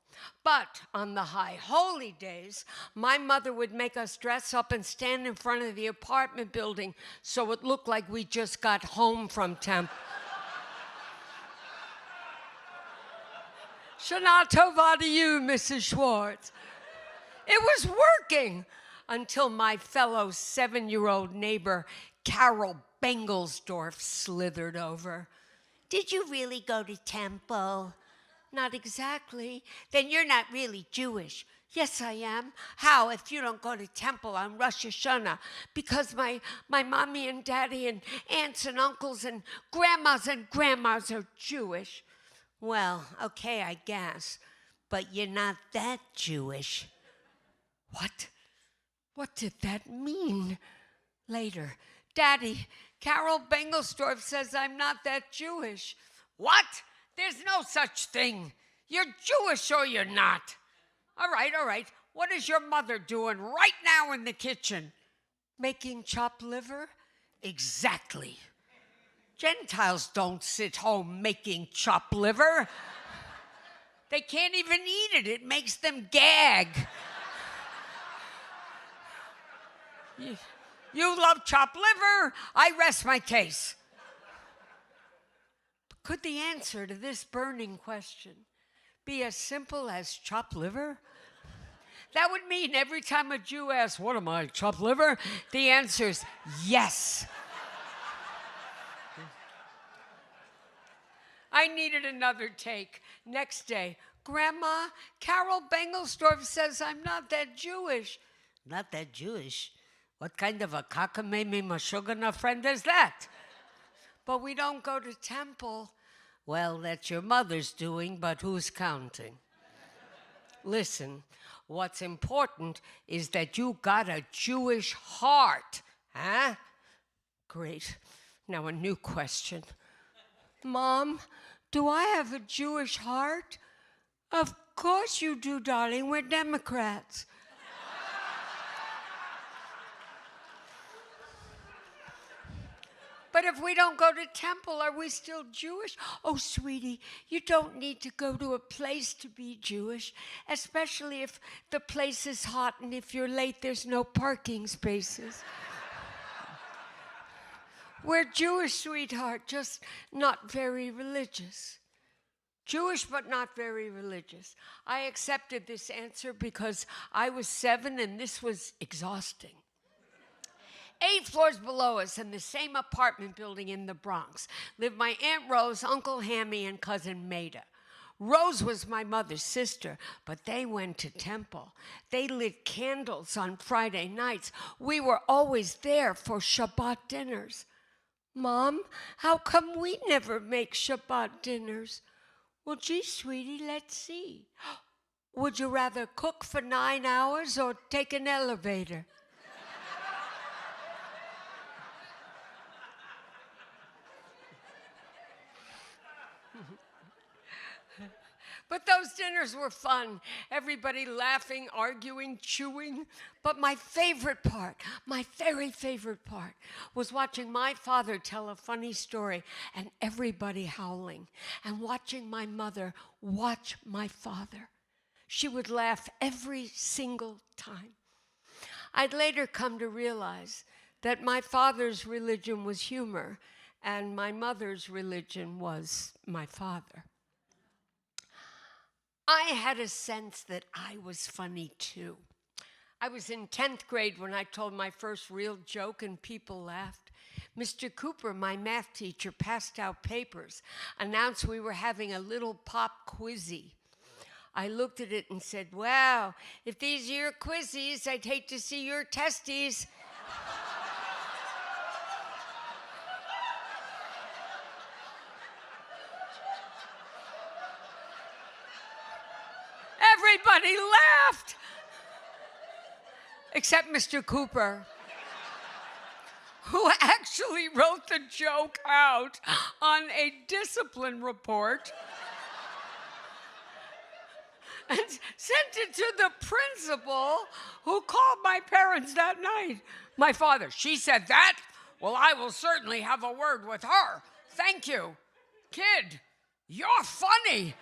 But on the high holy days, my mother would make us dress up and stand in front of the apartment building so it looked like we just got home from temple. Shana Tova to you, Mrs. Schwartz. It was working until my fellow 7-year-old neighbor, Carol Bengelsdorf, slithered over. Did you really go to temple? Not exactly. Then you're not really Jewish. Yes, I am. How if you don't go to temple on Rosh Hashanah? Because my mommy and daddy and aunts and uncles and grandmas are Jewish. Well, okay, I guess. But you're not that Jewish. What? What did that mean? Later, Daddy, Carol Bengelsdorf says I'm not that Jewish. What? There's no such thing. You're Jewish or you're not. All right. What is your mother doing right now in the kitchen? Making chopped liver? Exactly. Gentiles don't sit home making chopped liver. They can't even eat it. It makes them gag. You love chopped liver. I rest my case. Could the answer to this burning question be as simple as chopped liver? That would mean every time a Jew asks, what am I, chopped liver? The answer is yes. I needed another take. Next day, Grandma, Carol Bengelsdorf says I'm not that Jewish. Not that Jewish? What kind of a cockamamie mashugana friend is that? But we don't go to temple. Well, that's your mother's doing, but who's counting? Listen, what's important is that you got a Jewish heart, huh? Great. Now a new question. Mom, do I have a Jewish heart? Of course you do, darling. We're Democrats. But if we don't go to temple, are we still Jewish? Oh, sweetie, you don't need to go to a place to be Jewish, especially if the place is hot and if you're late, there's no parking spaces. We're Jewish, sweetheart, just not very religious. Jewish, but not very religious. I accepted this answer because I was 7 and this was exhausting. 8 floors below us in the same apartment building in the Bronx lived my Aunt Rose, Uncle Hammy, and Cousin Maida. Rose was my mother's sister, but they went to temple. They lit candles on Friday nights. We were always there for Shabbat dinners. Mom, how come we never make Shabbat dinners? Well, gee, sweetie, let's see. Would you rather cook for 9 hours or take an elevator? But those dinners were fun. Everybody laughing, arguing, chewing. But my favorite part, my very favorite part, was watching my father tell a funny story and everybody howling, and watching my mother watch my father. She would laugh every single time. I'd later come to realize that my father's religion was humor and my mother's religion was my father. I had a sense that I was funny too. I was in 10th grade when I told my first real joke and people laughed. Mr. Cooper, my math teacher, passed out papers, announced we were having a little pop quizzy. I looked at it and said, wow, if these are your quizzies, I'd hate to see your testes. Everybody laughed, except Mr. Cooper, who actually wrote the joke out on a discipline report and sent it to the principal, who called my parents that night. My father, she said that? Well, I will certainly have a word with her. Thank you. Kid, you're funny.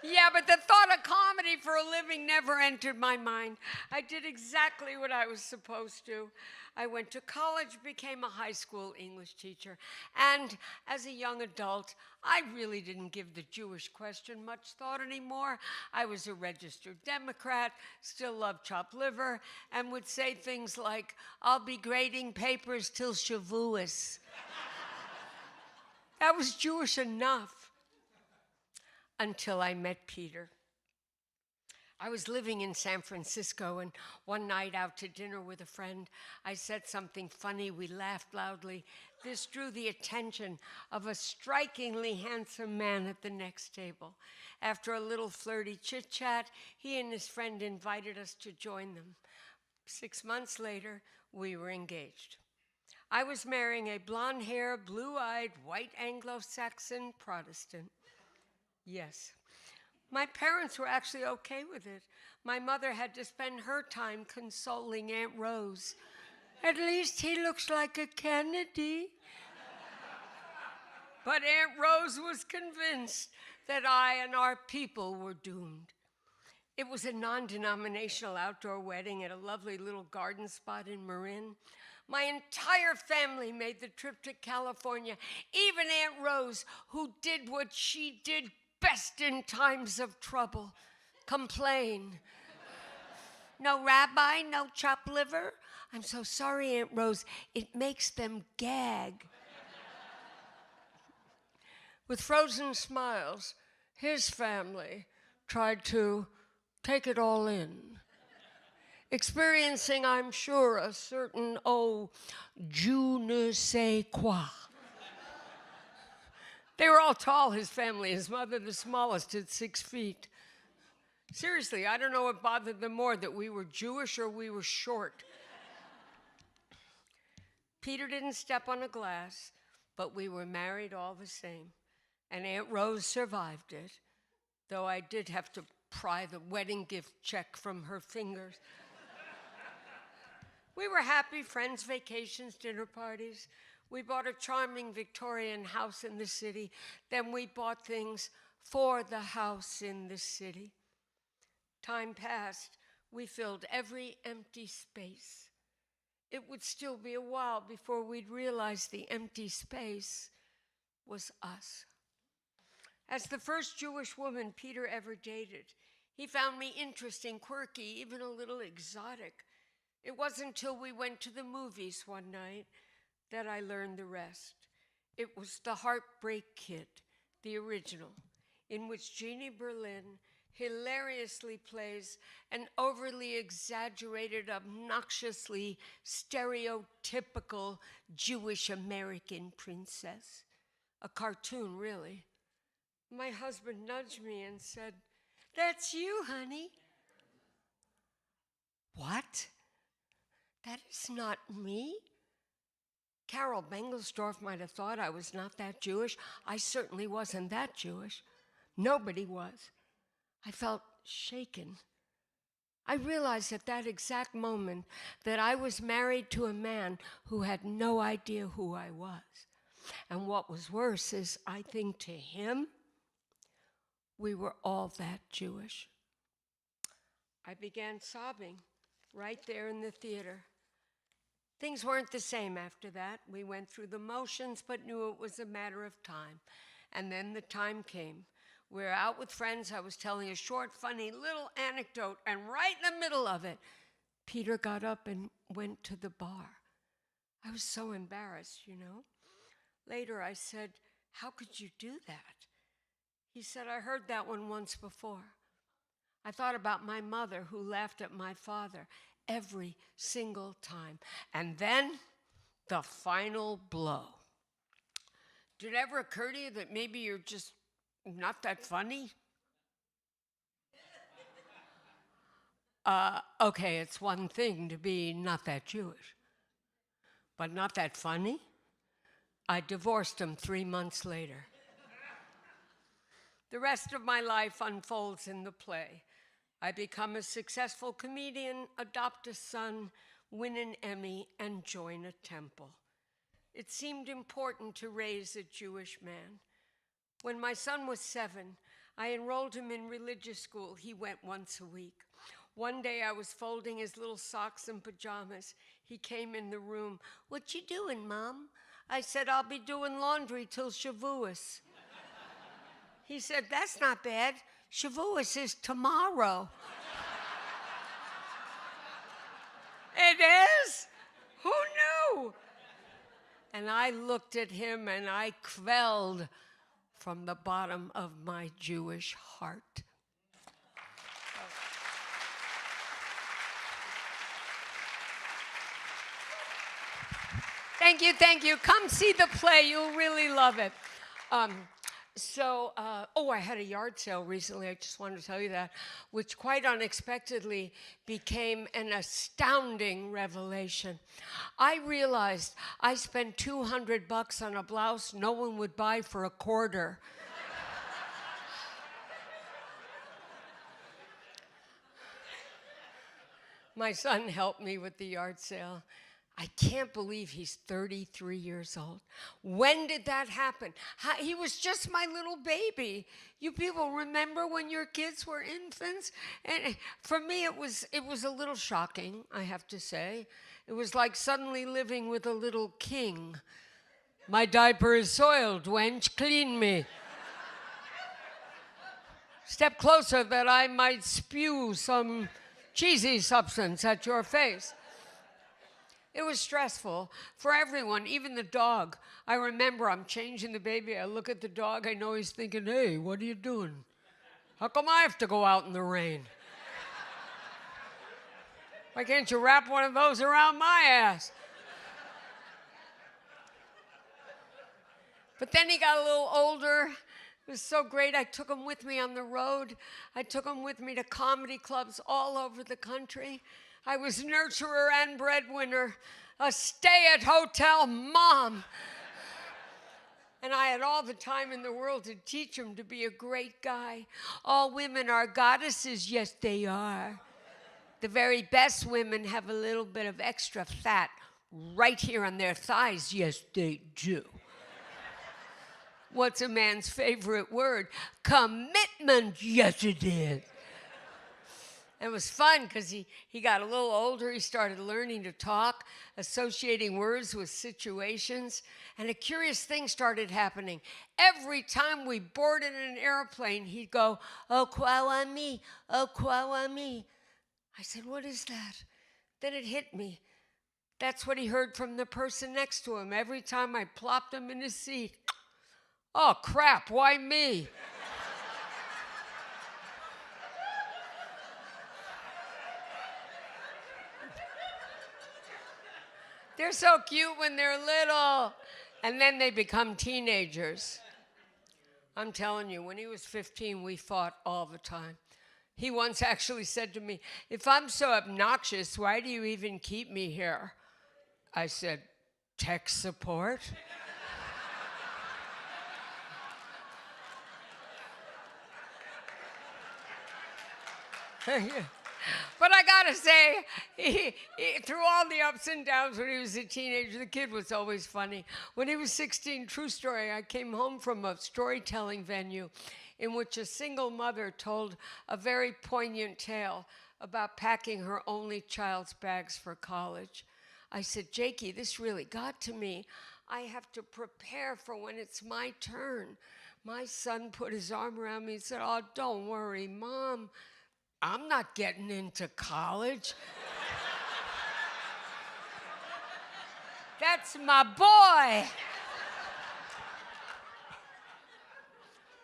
Yeah, but the thought of comedy for a living never entered my mind. I did exactly what I was supposed to. I went to college, became a high school English teacher, and as a young adult, I really didn't give the Jewish question much thought anymore. I was a registered Democrat, still loved chopped liver, and would say things like, I'll be grading papers till Shavuos. That was Jewish enough. Until I met Peter. I was living in San Francisco, and one night out to dinner with a friend, I said something funny. We laughed loudly. This drew the attention of a strikingly handsome man at the next table. After a little flirty chit-chat, he and his friend invited us to join them. 6 months later, we were engaged. I was marrying a blonde-haired, blue-eyed, white Anglo-Saxon Protestant. Yes. My parents were actually okay with it. My mother had to spend her time consoling Aunt Rose. At least he looks like a Kennedy. But Aunt Rose was convinced that I and our people were doomed. It was a non-denominational outdoor wedding at a lovely little garden spot in Marin. My entire family made the trip to California, even Aunt Rose, who did what she did best in times of trouble, complain. No rabbi, no chopped liver? I'm so sorry, Aunt Rose. It makes them gag. With frozen smiles, his family tried to take it all in, experiencing, I'm sure, a certain, je ne sais quoi. They were all tall, his family, his mother the smallest at 6 feet. Seriously, I don't know what bothered them more, that we were Jewish or we were short. Peter didn't step on a glass, but we were married all the same. And Aunt Rose survived it, though I did have to pry the wedding gift check from her fingers. We were happy, friends, vacations, dinner parties. We bought a charming Victorian house in the city. Then we bought things for the house in the city. Time passed. We filled every empty space. it would still be a while before we'd realize the empty space was us. As the first Jewish woman Peter ever dated, he found me interesting, quirky, even a little exotic. It wasn't until we went to the movies one night that I learned the rest. It was The Heartbreak Kid, the original, in which Jeannie Berlin hilariously plays an overly exaggerated, obnoxiously stereotypical Jewish American princess. A cartoon, really. My husband nudged me and said, "That's you, honey." What? That is not me? Carol Bengelsdorf might have thought I was not that Jewish. I certainly wasn't that Jewish. Nobody was. I felt shaken. I realized at that exact moment that I was married to a man who had no idea who I was. And what was worse is, I think to him, we were all that Jewish. I began sobbing right there in the theater. Things weren't the same after that. We went through the motions, but knew it was a matter of time. And then the time came. We were out with friends. I was telling a short, funny little anecdote, and right in the middle of it, Peter got up and went to the bar. I was so embarrassed, you know. Later, I said, "How could you do that?" He said, "I heard that one once before." I thought about my mother who laughed at my father every single time. And then, the final blow. Did it ever occur to you that maybe you're just not that funny? Okay, it's one thing to be not that Jewish, but not that funny? I divorced him 3 months later. The rest of my life unfolds in the play. I become a successful comedian, adopt a son, win an Emmy, and join a temple. It seemed important to raise a Jewish man. When my son was 7, I enrolled him in religious school. He went once a week. One day I was folding his little socks and pajamas. He came in the room. "What you doing, Mom?" I said, "I'll be doing laundry till Shavuos." He said, "That's not bad. Shavuos is tomorrow." It is? Who knew? And I looked at him and I quelled from the bottom of my Jewish heart. Thank you, thank you. Come see the play. You'll really love it. I had a yard sale recently, I just wanted to tell you that, which quite unexpectedly became an astounding revelation. I realized I spent $200 on a blouse no one would buy for a quarter. My son helped me with the yard sale. I can't believe he's 33 years old. When did that happen? He was just my little baby. You people remember when your kids were infants? And for me, it was a little shocking, I have to say. It was like suddenly living with a little king. "My diaper is soiled, wench, clean me." "Step closer that I might spew some cheesy substance at your face." It was stressful for everyone, even the dog. I remember I'm changing the baby. I look at the dog. I know he's thinking, "Hey, what are you doing? How come I have to go out in the rain? Why can't you wrap one of those around my ass?" But then he got a little older. It was so great. I took him with me on the road. I took him with me to comedy clubs all over the country. I was nurturer and breadwinner, a stay-at-hotel mom. And I had all the time in the world to teach him to be a great guy. All women are goddesses. Yes, they are. The very best women have a little bit of extra fat right here on their thighs. Yes, they do. What's a man's favorite word? Commitment. Yes, it is. And it was fun because he got a little older. He started learning to talk, associating words with situations. And a curious thing started happening. Every time we boarded an airplane, he'd go, "Oh, kwawa me, oh, kwawa me." I said, "What is that?" Then it hit me. That's what he heard from the person next to him every time I plopped him in his seat. "Oh, crap, why me?" They're so cute when they're little, and then they become teenagers. I'm telling you, when he was 15, we fought all the time. He once actually said to me, "If I'm so obnoxious, why do you even keep me here?" I said, "Tech support." But I gotta say, through all the ups and downs when he was a teenager, the kid was always funny. When he was 16, true story, I came home from a storytelling venue in which a single mother told a very poignant tale about packing her only child's bags for college. I said, "Jakey, this really got to me. I have to prepare for when it's my turn." My son put his arm around me and said, "Oh, don't worry, Mom. I'm not getting into college. That's my boy."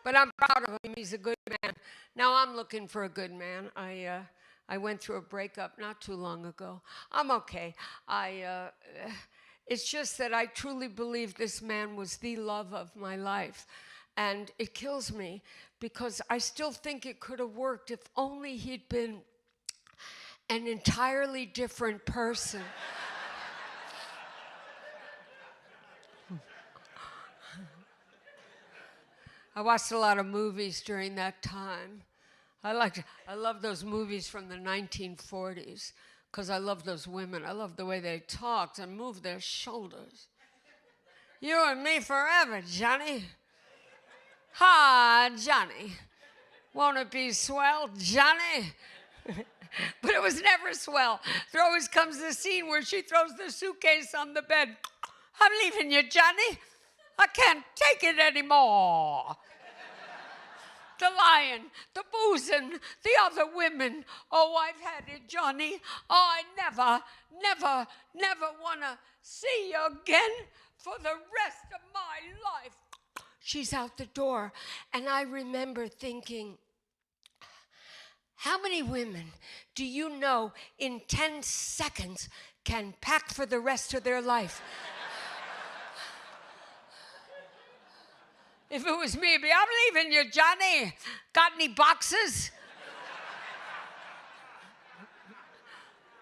But I'm proud of him. He's a good man. Now I'm looking for a good man. I went through a breakup not too long ago. I'm okay. It's just that I truly believe this man was the love of my life. And it kills me because I still think it could have worked if only he'd been an entirely different person. I watched a lot of movies during that time. I love those movies from the 1940s because I love those women. I love the way they talked and moved their shoulders. "You and me forever, Johnny. Ha, Johnny. Won't it be swell, Johnny?" But it was never swell. There always comes the scene where she throws the suitcase on the bed. "I'm leaving you, Johnny. I can't take it anymore." The lying, the boozing, the other women. "Oh, I've had it, Johnny. Oh, I never want to see you again for the rest of my life." She's out the door. And I remember thinking, how many women do you know in 10 seconds can pack for the rest of their life? If it was me, it'd be, "I'm leaving you, Johnny. Got any boxes?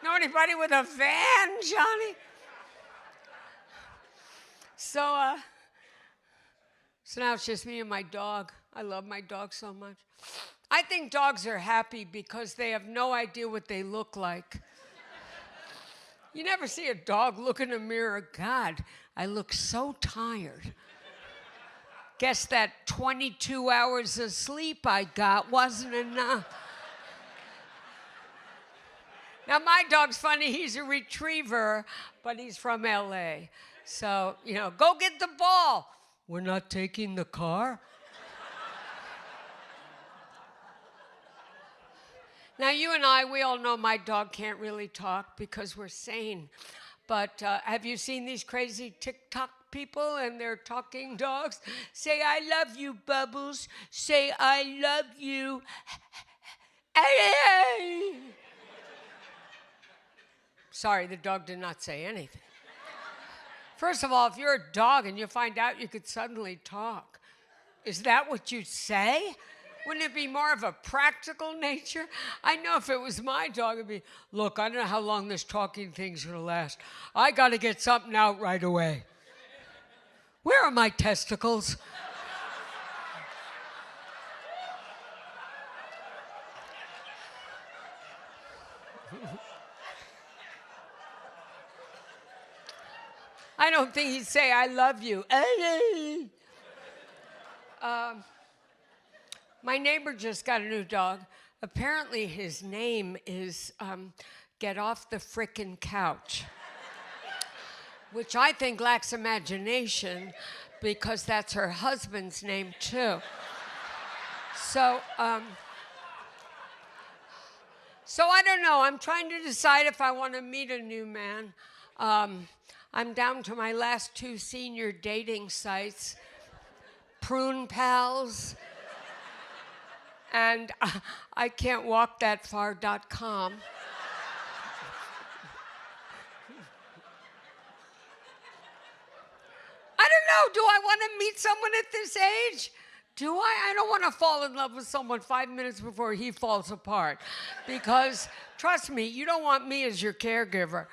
Know anybody with a van, Johnny?" So now it's just me and my dog. I love my dog so much. I think dogs are happy because they have no idea what they look like. You never see a dog look in a mirror, "God, I look so tired. Guess that 22 hours of sleep I got wasn't enough." Now, my dog's funny. He's a retriever, but he's from LA. So, "Go get the ball." "We're not taking the car?" Now, you and I, we all know my dog can't really talk because we're sane. But have you seen these crazy TikTok people and their talking dogs? Say, "I love you, Bubbles. Say, I love you." Sorry, the dog did not say anything. First of all, if you're a dog and you find out you could suddenly talk, is that what you'd say? Wouldn't it be more of a practical nature? I know if it was my dog, it'd be, "Look, I don't know how long this talking thing's going to last. I got to get something out right away. Where are my testicles?" I don't think he'd say, "I love you." My neighbor just got a new dog. Apparently his name is Get Off the Frickin' Couch, which I think lacks imagination because that's her husband's name too. So I don't know. I'm trying to decide if I want to meet a new man. I'm down to my last 2 senior dating sites, Prune Pals, and I can't walk that far.com. I don't know. Do I want to meet someone at this age? Do I? I don't want to fall in love with someone 5 minutes before he falls apart. Because, trust me, you don't want me as your caregiver.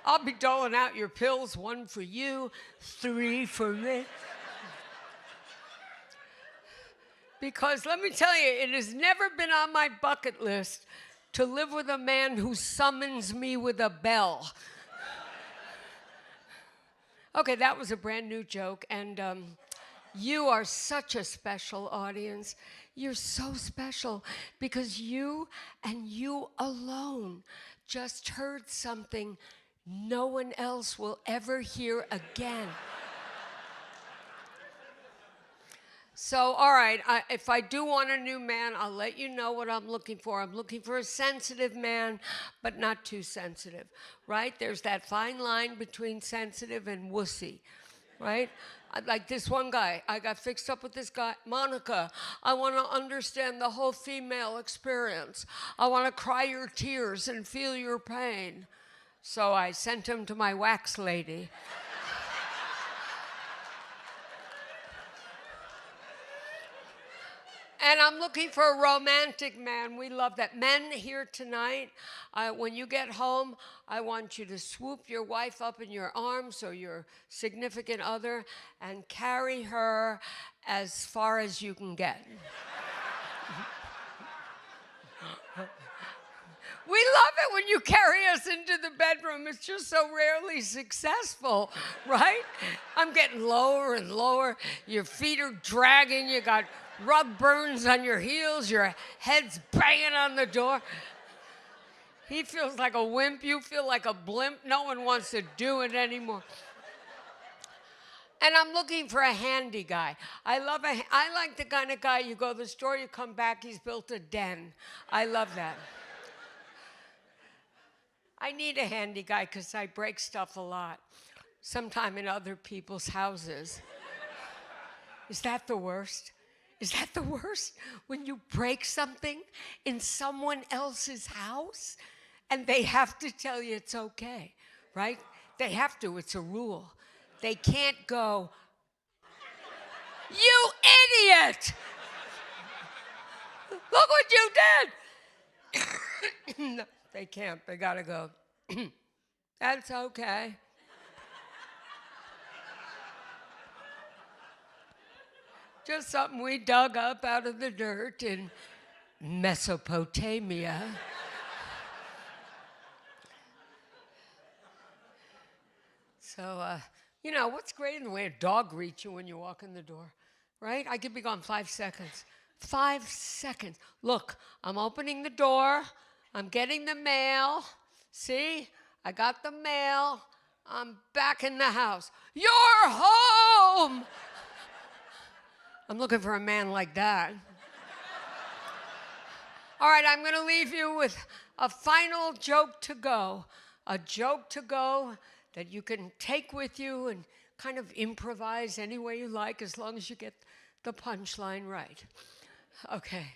I'll be doling out your pills, 1 for you, 3 for me. Because let me tell you, it has never been on my bucket list to live with a man who summons me with a bell. Okay, that was a brand new joke, and you are such a special audience. You're so special because you and you alone just heard something no one else will ever hear again. So, all right, if I do want a new man, I'll let you know what I'm looking for. I'm looking for a sensitive man, but not too sensitive, right? There's that fine line between sensitive and wussy, right? Like this one guy, I got fixed up with this guy. Monica, I want to understand the whole female experience. I want to cry your tears and feel your pain. So I sent him to my wax lady. And I'm looking for a romantic man. We love that. Men here tonight, when you get home, I want you to swoop your wife up in your arms or your significant other and carry her as far as you can get. We love it when you carry us into the bedroom. It's just so rarely successful, right? I'm getting lower and lower. Your feet are dragging. You got rug burns on your heels. Your head's banging on the door. He feels like a wimp. You feel like a blimp. No one wants to do it anymore. And I'm looking for a handy guy. I like the kind of guy you go to the store, you come back, he's built a den. I love that. I need a handy guy because I break stuff a lot, sometime in other people's houses. Is that the worst? Is that the worst? When you break something in someone else's house and they have to tell you it's okay, right? They have to, it's a rule. They can't go, you idiot! Look what you did! No, they can't. They gotta go, that's okay. Just something we dug up out of the dirt in Mesopotamia. So, you know, what's great in the way a dog greets you when you walk in the door, right? I could be gone 5 seconds. 5 seconds. Look, I'm opening the door. I'm getting the mail. See? I got the mail. I'm back in the house. You're home! I'm looking for a man like that. All right, I'm going to leave you with a final joke to go. A joke to go that you can take with you and kind of improvise any way you like as long as you get the punchline right. Okay,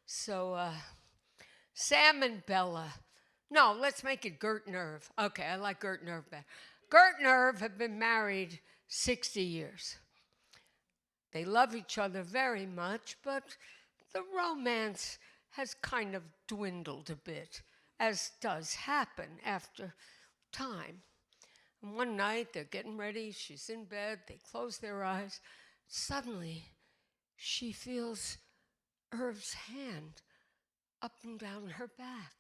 so Sam and Bella. No, let's make it Gert and Irv. Okay, I like Gert and Irv better. Gert and Irv have been married 60 years. They love each other very much, but the romance has kind of dwindled a bit, as does happen after time. And one night, they're getting ready, she's in bed, they close their eyes. Suddenly, she feels Irv's hand up and down her back.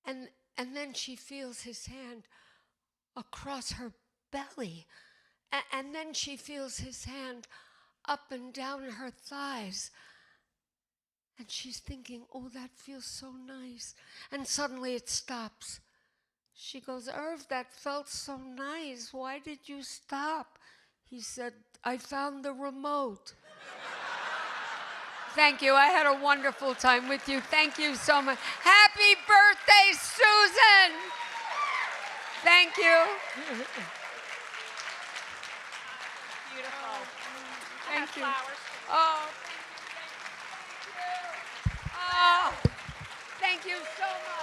And then she feels his hand across her belly. And then she feels his hand up and down her thighs. And she's thinking, oh, that feels so nice. And suddenly it stops. She goes, Irv, that felt so nice. Why did you stop? He said, I found the remote. Thank you. I had a wonderful time with you. Thank you so much. Happy birthday, Susan. Thank you. Beautiful. Thank you. Flowers. Oh, thank you. Oh, thank you so much.